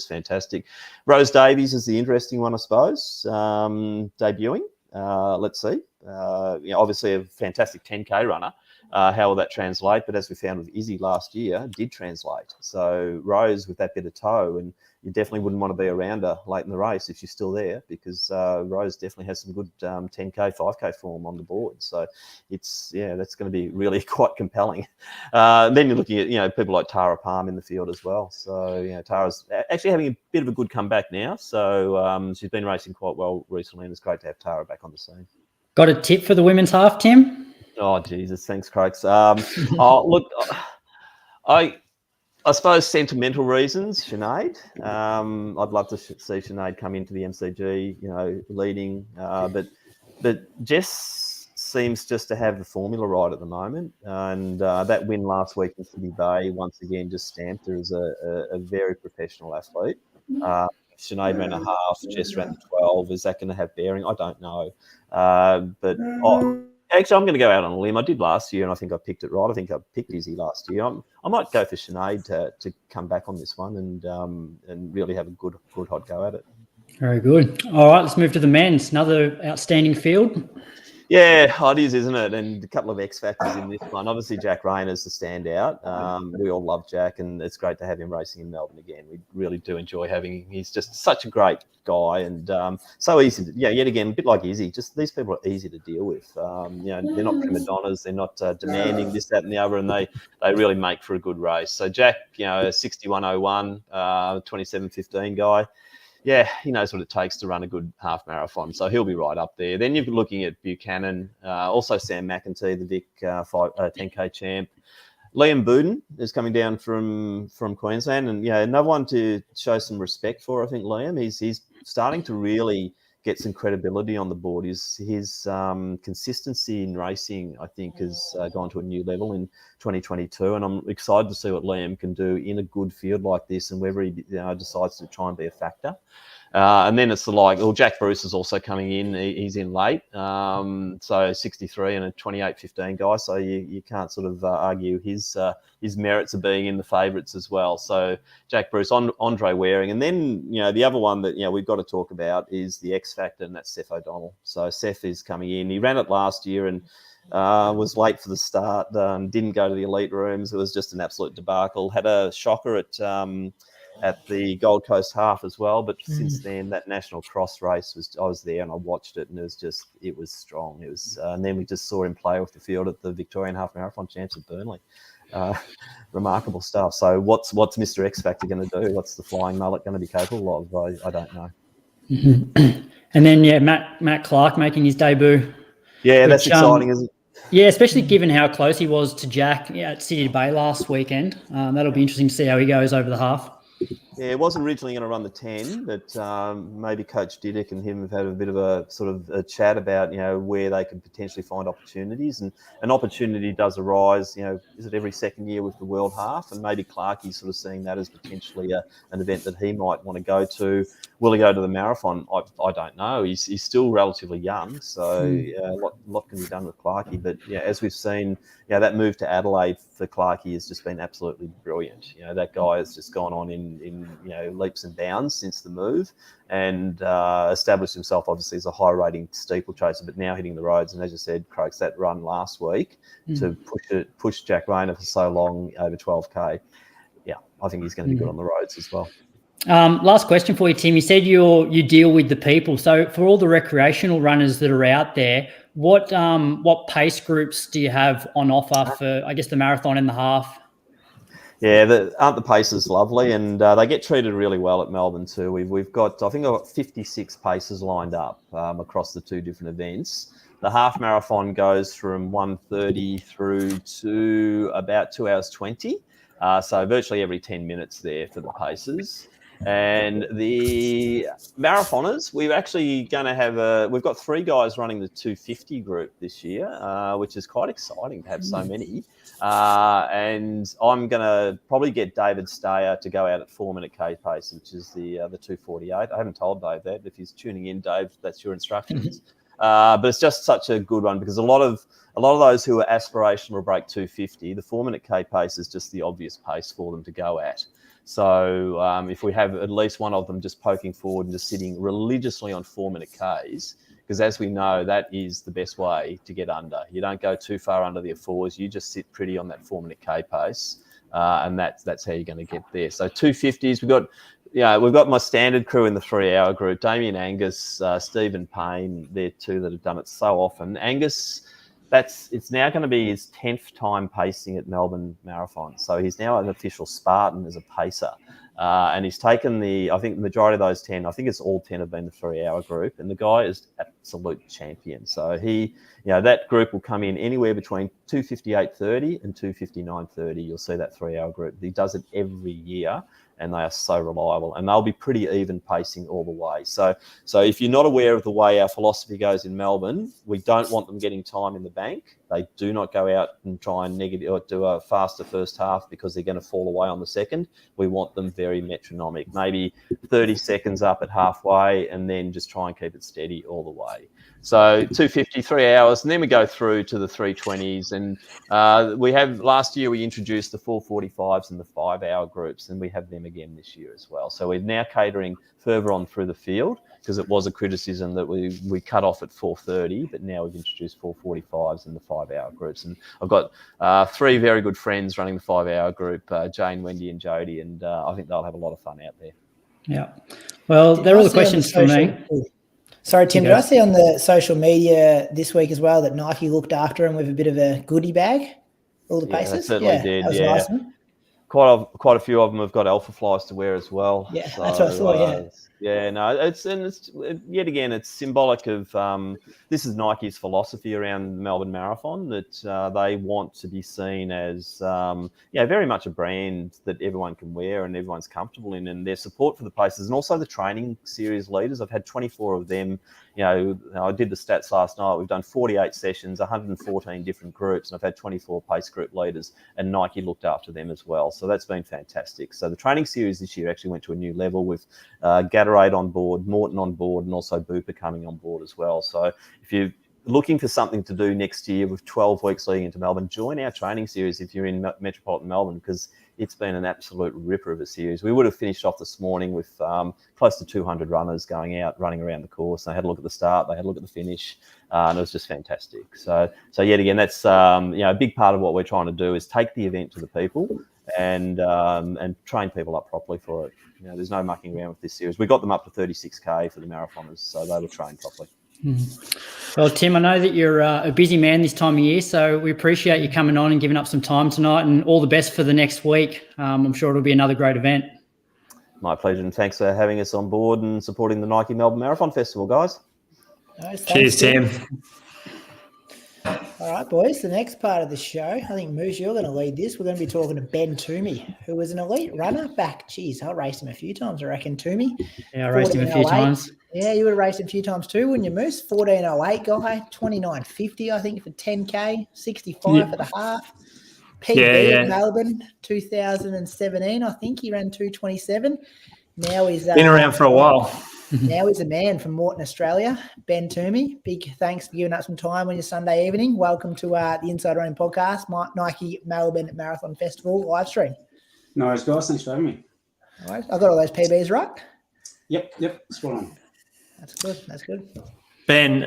fantastic. Rose Davies is the interesting one, I suppose, debuting. Let's see. Obviously a fantastic 10K runner. How will that translate? But as we found with Izzi last year, did translate. So Rose with that bit of toe, and you definitely wouldn't want to be around her late in the race if she's still there, because Rose definitely has some good 10K, 5K form on the board. So that's going to be really quite compelling. Then you're looking at people like Tara Palm in the field as well. So Tara's actually having a bit of a good comeback now. So she's been racing quite well recently, and it's great to have Tara back on the scene. Got a tip for the women's half, Tim? Oh, Jesus. Thanks, Crokes. Look, I suppose sentimental reasons, Sinead. I'd love to see Sinead come into the MCG, leading. But Jess seems just to have the formula right at the moment. And that win last week in Sydney Bay, once again, just stamped her as a very professional athlete. Sinead ran a half, Jess ran 12. Is that going to have bearing? I don't know. Actually, I'm going to go out on a limb. I did last year, and I think I picked it right. I think I picked Izzi last year. I might go for Sinead to come back on this one and really have a good hot go at it. Very good. All right, let's move to the men's. Another outstanding field. Yeah, it is, isn't it? And a couple of X factors in this one. Obviously, Jack Rayner's the standout. We all love Jack, and it's great to have him racing in Melbourne again. We really do enjoy having him. He's just such a great guy, and so easy. Yet again, a bit like Izzi. Just these people are easy to deal with. They're not prima donnas. They're not demanding this, that, and the other, and they really make for a good race. So Jack, a 61:01, 27:15 guy. Yeah, he knows what it takes to run a good half marathon, so he'll be right up there. Then you're looking at Buchanan, also Sam McEntee, the Vic 10K champ. Liam Burton is coming down from Queensland, and another one to show some respect for. I think Liam, he's starting to really get some credibility on the board. His consistency in racing, I think, has gone to a new level in 2022, and I'm excited to see what Liam can do in a good field like this, and whether he decides to try and be a factor. And then it's Jack Bruce is also coming in. He's in late, so 63 and a 28:15 guy. So you can't sort of argue his merits of being in the favourites as well. So Jack Bruce, Andre Waring, and then the other one that we've got to talk about is the X factor, and that's Seth O'Donnell. So Seth is coming in. He ran it last year and was late for the start. Didn't go to the elite rooms. It was just an absolute debacle. Had a shocker at the Gold Coast half as well, but since then that National Cross race I was there and I watched it, and it was strong. It was, and then we just saw him play off the field at the Victorian Half Marathon Champs at Burnley. Remarkable stuff. So what's Mr. X Factor going to do? What's the flying mullet going to be capable of? I don't know. And then Matt Clark making his debut. Yeah, that's exciting, isn't it? Yeah, especially given how close he was to Jack at Sydney Bay last weekend. That'll be interesting to see how he goes over the half. Yeah, it wasn't originally going to run the 10, but maybe Coach Didick and him have had a bit of a sort of a chat about, where they could potentially find opportunities. And an opportunity does arise, is it every second year with the World Half? And maybe Clarkie's sort of seeing that as potentially an event that he might want to go to. Will he go to the marathon? I don't know. He's still relatively young, so a lot can be done with Clarkie. But, as we've seen, that move to Adelaide for Clarkie has just been absolutely brilliant. That guy has just gone on in leaps and bounds since the move, and established himself obviously as a high rating steeplechaser, but now hitting the roads. And as you said, Crokes, that run last week to push Jack Rayner for so long over 12K. Yeah, I think he's going to be good on the roads as well. Last question for you, Tim. You said you deal with the people. So for all the recreational runners that are out there, what pace groups do you have on offer for, I guess, the marathon and the half? Yeah, aren't the paces lovely? And they get treated really well at Melbourne too. We've got, I think I've got 56 paces lined up across the two different events. The half marathon goes from 1:30 through to about 2 hours 20. So virtually every 10 minutes there for the paces. And the marathoners, we're actually going to have we've got 3 guys running the 250 group this year, which is quite exciting to have so many. And I'm going to probably get David Stayer to go out at 4-minute K pace, which is the 2:48. I haven't told Dave that. If he's tuning in, Dave, that's your instructions. But it's just such a good one because a lot of those who are aspirational will break 250. The 4-minute K pace is just the obvious pace for them to go at. So if we have at least one of them just poking forward and just sitting religiously on 4-minute Ks, because as we know, that is the best way to get under. You don't go too far under the fours. You just sit pretty on that 4-minute K pace, and that's how you're going to get there. So 250s, we've got my standard crew in the 3-hour group. Damien Angus, Stephen Payne, they're 2 that have done it so often. Angus, it's now going to be his 10th time pacing at Melbourne Marathon. So he's now an official Spartan as a pacer. And he's taken I think the majority of those 10, I think it's all 10 have been the 3-hour group. And the guy is absolute champion. So that group will come in anywhere between 2:58.30 and 2:59.30. You'll see that 3-hour group. He does it every year. And they are so reliable, and they'll be pretty even pacing all the way. So if you're not aware of the way our philosophy goes in Melbourne, we don't want them getting time in the bank. They do not go out and try and do a faster first half because they're going to fall away on the second. We want them very metronomic, maybe 30 seconds up at halfway, and then just try and keep it steady all the way. So 250, 3 hours, and then we go through to the 320s. And last year we introduced the 4:45s and the 5-hour groups, and we have them again this year as well. So we're now catering further on through the field because it was a criticism that we cut off at 4:30, but now we've introduced 4:45s and the 5-hour groups. And I've got 3 very good friends running the 5-hour group, Jane, Wendy and Jody, and I think they'll have a lot of fun out there. Yeah. Well, they're all the questions for me. Sorry, Tim, did I see on the social media this week as well that Nike looked after him with a bit of a goodie bag, all the paces? They certainly did, that was nice. Quite a few of them have got Alpha Flies to wear as well. Yeah, so, that's what I thought, it's yet again, it's symbolic of this is Nike's philosophy around the Melbourne Marathon, that they want to be seen as very much a brand that everyone can wear and everyone's comfortable in, and their support for the places and also the training series leaders. I've had 24 of them. I did the stats last night. We've done 48 sessions, 114 different groups, and I've had 24 pace group leaders, and Nike looked after them as well. So that's been fantastic. So the training series this year actually went to a new level with Gatorade on board, Maurten on board, and also Bupa coming on board as well. So if you're looking for something to do next year with 12 weeks leading into Melbourne, join our training series if you're in metropolitan Melbourne, because it's been an absolute ripper of a series. We would have finished off this morning with close to 200 runners going out, running around the course. They had a look at the start, they had a look at the finish, and it was just fantastic. So yet again, that's a big part of what we're trying to do is take the event to the people and train people up properly for it. There's no mucking around with this series. We got them up to 36K for the marathoners, so they were trained properly. Well, Tim, I know that you're a busy man this time of year, so we appreciate you coming on and giving up some time tonight, and all the best for the next week. I'm sure it'll be another great event. My pleasure, and thanks for having us on board and supporting the Nike Melbourne Marathon Festival, guys. Nice, cheers, Tim. All right, boys, the next part of the show, I think, Moose, you're going to lead this. We're going to be talking to Ben Toomey, who was an elite runner back. Geez, I raced him a few times, I reckon, Toomey. Yeah, I raced him a few times. Yeah, you would have raced him a few times too, wouldn't you, Moose? 14:08 guy, 29:50, I think, for 10K, 65 for the half. PB in Melbourne, 2017, I think he ran 2:27. Now he's been around for a while. Now he's a man from Maurten, Australia, Ben Toomey. Big thanks for giving up some time on your Sunday evening. Welcome to the Inside Running Podcast, Nike Melbourne Marathon Festival live stream. No worries, guys. Thanks for having me. All right, I got all those PBs right. Yep, spot on. That's good. Ben,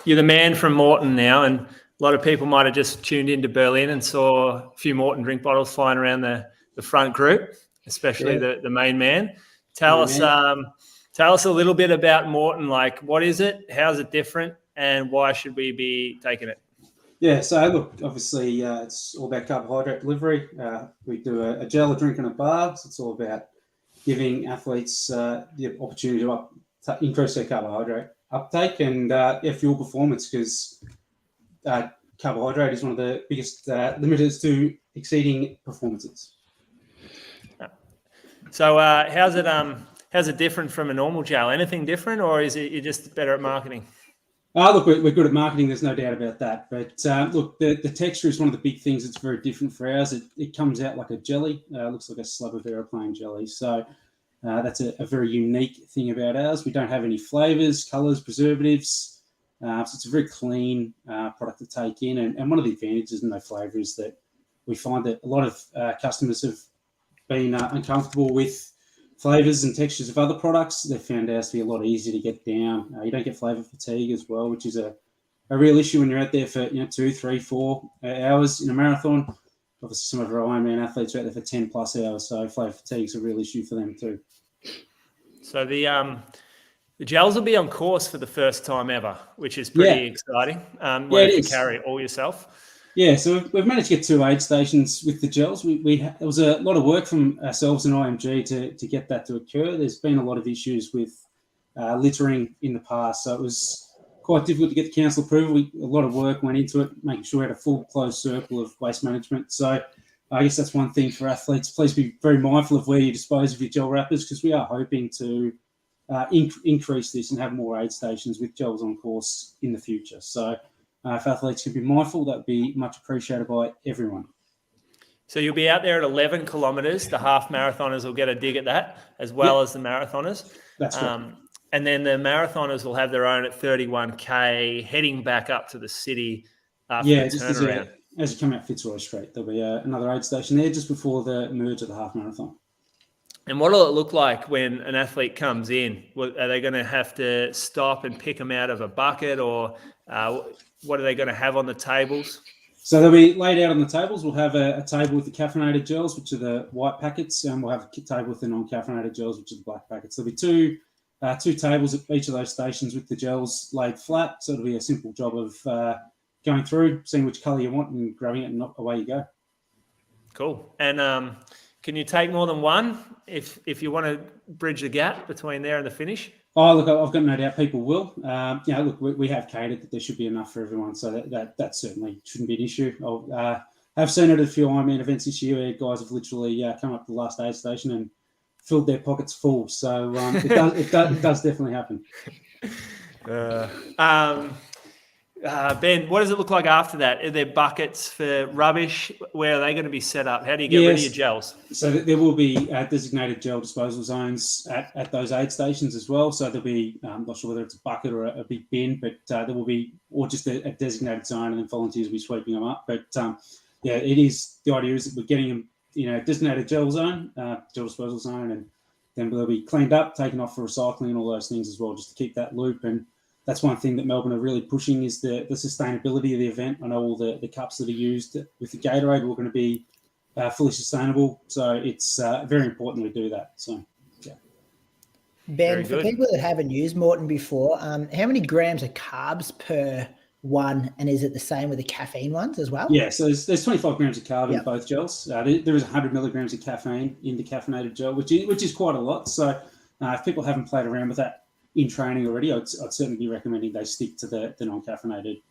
you're the man from Maurten now, and a lot of people might have just tuned into Berlin and saw a few Maurten drink bottles flying around the front group, especially the main man. Tell us a little bit about Maurten. Like, what is it? How's it different? And why should we be taking it? Yeah, so look, obviously it's all about carbohydrate delivery. We do a gel, a drink, and a bar. So it's all about giving athletes the opportunity to increase their carbohydrate uptake and fuel performance, because carbohydrate is one of the biggest limiters to exceeding performances. So how's it different from a normal gel? Anything different, or is it you're just better at marketing? Look, we're good at marketing. There's no doubt about that. But look, the texture is one of the big things that's very different for ours. It comes out like a jelly. Looks like a slab of aeroplane jelly. So that's a very unique thing about ours. We don't have any flavours, colours, preservatives. So it's a very clean product to take in. And one of the advantages in no flavour is that we find that a lot of customers have been uncomfortable with flavours and textures of other products. They've found ours to be a lot easier to get down. You don't get flavour fatigue as well, which is a real issue when you're out there for 2, 3, 4 hours in a marathon. Obviously, some of our Ironman athletes are out there for 10 plus hours, so flavour fatigue is a real issue for them too. So the gels will be on course for the first time ever, which is pretty exciting. Where you carry it all yourself. Yeah, so we've managed to get 2 aid stations with the gels. There was a lot of work from ourselves and IMG to get that to occur. There's been a lot of issues with littering in the past, so it was quite difficult to get the council approval. A lot of work went into it, making sure we had a full closed circle of waste management. So I guess that's one thing for athletes. Please be very mindful of where you dispose of your gel wrappers, because we are hoping to increase this and have more aid stations with gels on course in the future. So if athletes can be mindful, that would be much appreciated by everyone. So you'll be out there at 11 kilometres. The half marathoners will get a dig at that, as well as the marathoners. That's right. And then the marathoners will have their own at 31K, heading back up to the city after the turnaround. As you come out Fitzroy Street, there'll be another aid station there just before the merge of the half marathon. And what will it look like when an athlete comes in? Are they going to have to stop and pick them out of a bucket, or what are they going to have on the tables? So they'll be laid out on the tables. We'll have a table with the caffeinated gels, which are the white packets, and we'll have a table with the non-caffeinated gels, which are the black packets. There'll be two tables at each of those stations with the gels laid flat. So it'll be a simple job of going through, seeing which colour you want and grabbing it, and away you go. Cool. And can you take more than one if you want to bridge the gap between there and the finish? Oh, look, I've got no doubt people will. Look, we have catered that there should be enough for everyone, so that certainly shouldn't be an issue. I've seen it at a few Ironman events this year where guys have literally come up to the last aid station and filled their pockets full. So it does definitely happen. Ben, what does it look like after that? Are there buckets for rubbish? Where are they going to be set up? How do you get rid of your gels? So there will be designated gel disposal zones at those aid stations as well. So there'll be, I'm not sure whether it's a bucket or a big bin, but there will be, or just a designated zone, and then volunteers will be sweeping them up. But it is, the idea is that we're getting them, designated gel disposal zone, and then they'll be cleaned up, taken off for recycling and all those things as well, just to keep that loop. And that's one thing that Melbourne are really pushing is the sustainability of the event. I know all the cups that are used with the Gatorade are going to be fully sustainable. So it's very important we do that. So, yeah. Ben, for people that haven't used Maurten before, how many grams of carbs per one, and is it the same with the caffeine ones as well? Yeah, so there's 25 grams of carb in both gels. There is 100 milligrams of caffeine in the caffeinated gel, which is quite a lot. So if people haven't played around with that in training already, I'd certainly be recommending they stick to the non-caffeinated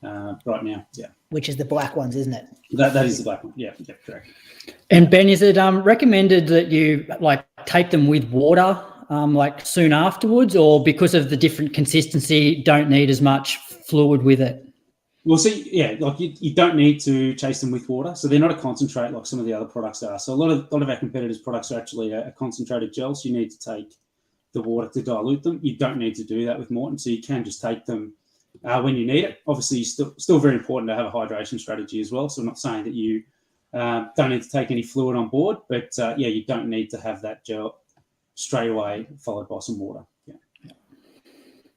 right now. Yeah. Which is the black ones, isn't it? That is the black one. Yeah, correct. And Ben, is it recommended that you take them with water soon afterwards, or because of the different consistency, don't need as much fluid with it? Well, see, you don't need to chase them with water. So they're not a concentrate like some of the other products are. So a lot of our competitors' products are actually a concentrated gel. So you need to take the water to dilute them. You don't need to do that with Maurten, so you can just take them when you need it. Obviously, still very important to have a hydration strategy as well. So I'm not saying that you don't need to take any fluid on board, but you don't need to have that gel straight away followed by some water. Yeah.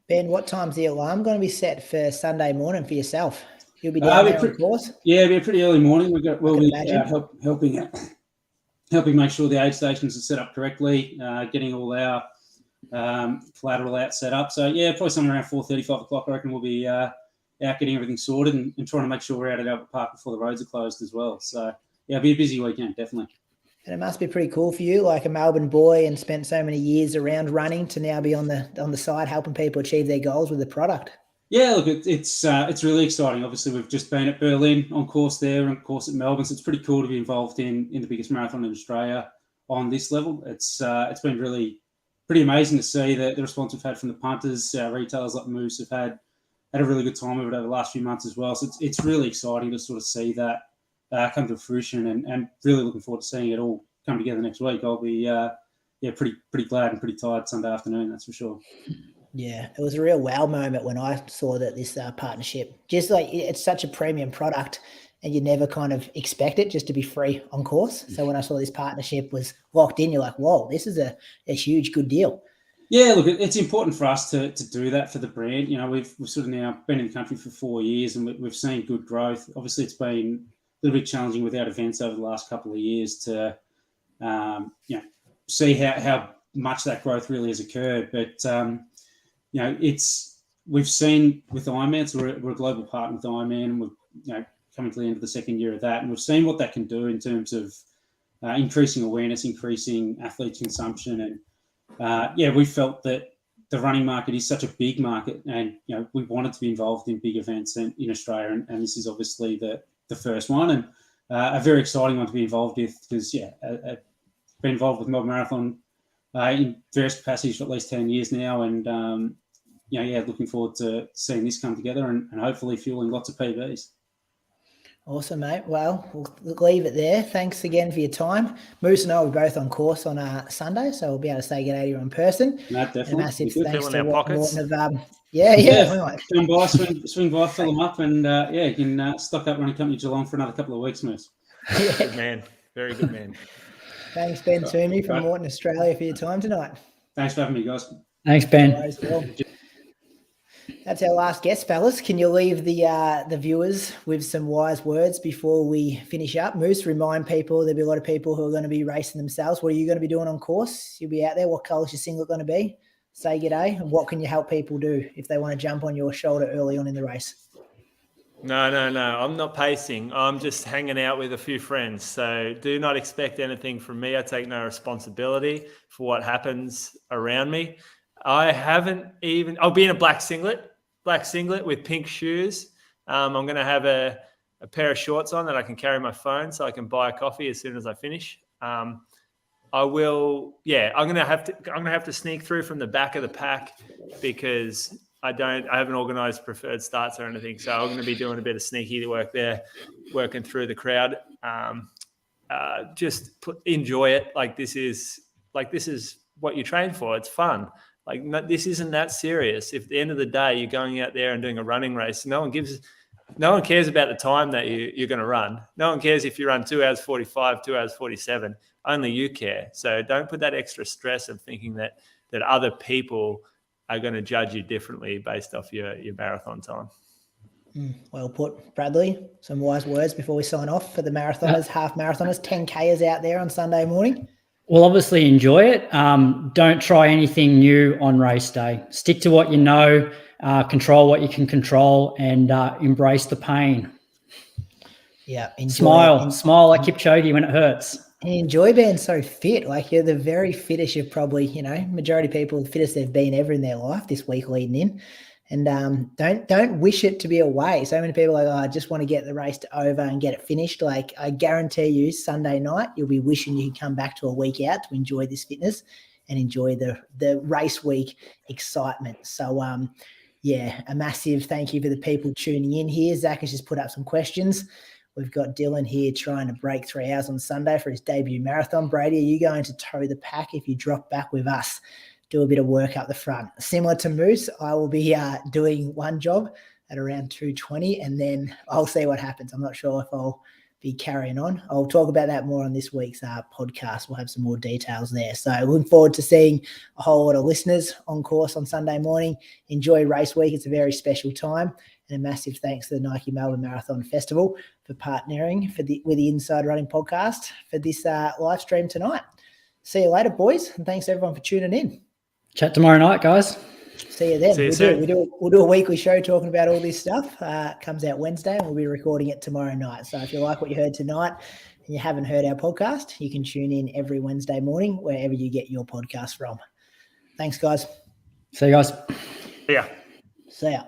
Ben, what time's the alarm going to be set for Sunday morning for yourself? You'll be down there, of course. Yeah, it'll be a pretty early morning. We'll be helping make sure the aid stations are set up correctly, getting all our collateral out set up. So probably somewhere around 4:30, 5 o'clock, I reckon we'll be out getting everything sorted and trying to make sure we're out at Albert Park before the roads are closed as well. So it'll be a busy weekend, definitely. And it must be pretty cool for you, like a Melbourne boy and spent so many years around running, to now be on the side helping people achieve their goals with the product. Yeah, look, it's really exciting. Obviously, we've just been at Berlin on course there and of course at Melbourne, so it's pretty cool to be involved in the biggest marathon in Australia. on this level. It's been really pretty amazing to see the response we've had from the punters. Retailers like Moose have had a really good time of it over the last few months as well. So it's really exciting to sort of see that come to fruition, and really looking forward to seeing it all come together next week. I'll be pretty glad and pretty tired Sunday afternoon, that's for sure. Yeah, it was a real wow moment when I saw that this partnership, just like it's such a premium product and you never kind of expect it just to be free on course. So when I saw this partnership was locked in, you're like, whoa, this is a huge good deal. Yeah, look, it's important for us to do that for the brand. You know, we've sort of now been in the country for 4 years and we've seen good growth. Obviously, it's been a little bit challenging without events over the last couple of years to, see how much that growth really has occurred. But, we've seen with Ironman, so we're a global partner with Ironman, and we're coming to the end of the second year of that, and we've seen what that can do in terms of increasing awareness, increasing athlete consumption, and we felt that the running market is such a big market, and we wanted to be involved in big events in Australia, and this is obviously the first one, and a very exciting one to be involved with because I've been involved with Melbourne Marathon in various capacities for at least 10 years now, and looking forward to seeing this come together and hopefully fueling lots of PBs. Awesome, mate. Well, we'll leave it there. Thanks again for your time. Moose and I were both on course on Sunday, so we'll be able to say good day to you in person. No, definitely. A massive thanks to Maurten of we might come by, swing by, fill them up, and you can stock up Running Company Geelong for another couple of weeks, Moose. Good man. Very good man. Thanks, Ben Toomey from Maurten Australia, for your time tonight. Thanks for having me, guys. Thanks, Ben. That's our last guest, fellas. Can you leave the viewers with some wise words before we finish up? Moose, remind people, there'll be a lot of people who are going to be racing themselves. What are you going to be doing on course? You'll be out there. What colour's your singlet going to be? Say g'day. And what can you help people do if they want to jump on your shoulder early on in the race? No. I'm not pacing. I'm just hanging out with a few friends. So do not expect anything from me. I take no responsibility for what happens around me. I'll be in a black singlet with pink shoes. I'm going to have a pair of shorts on that I can carry my phone so I can buy a coffee as soon as I finish. I'm going to have to sneak through from the back of the pack because I haven't organised preferred starts or anything. So I'm going to be doing a bit of sneaky work there, working through the crowd. Enjoy it. This is what you train for. It's fun. This isn't that serious. If at the end of the day you're going out there and doing a running race, no one cares about the time that you're going to run. No one cares if you run 2 hours 45, 2 hours 47. Only you care. So don't put that extra stress of thinking that other people are going to judge you differently based off your marathon time. Well put, Bradley. Some wise words before we sign off for the marathoners, half marathoners, 10Kers out there on Sunday morning. Well, obviously enjoy it. Don't try anything new on race day. Stick to what you know, control what you can control, and embrace the pain. Yeah. Smile like Kipchoge when it hurts. And enjoy being so fit. You're the very fittest you've probably, majority of people, the fittest they've been ever in their life this week leading in. And don't wish it to be away. So many people are like, I just want to get the race over and get it finished. I guarantee you Sunday night, you'll be wishing you could come back to a week out to enjoy this fitness and enjoy the race week excitement. So, a massive thank you for the people tuning in here. Zach has just put up some questions. We've got Dylan here trying to break 3 hours on Sunday for his debut marathon. Brady, are you going to toe the pack if you drop back with us? Do a bit of work up the front. Similar to Moose, I will be doing one job at around 2:20, and then I'll see what happens. I'm not sure if I'll be carrying on. I'll talk about that more on this week's podcast. We'll have some more details there. So looking forward to seeing a whole lot of listeners on course on Sunday morning. Enjoy race week. It's a very special time. And a massive thanks to the Nike Melbourne Marathon Festival for partnering with the Inside Running podcast for this live stream tonight. See you later, boys, and thanks everyone for tuning in. Chat tomorrow night, guys. See you then. See you soon. We'll do a weekly show talking about all this stuff. Comes out Wednesday, and we'll be recording it tomorrow night. So if you like what you heard tonight and you haven't heard our podcast, you can tune in every Wednesday morning wherever you get your podcast from. Thanks, guys. See you guys. Yeah. See ya.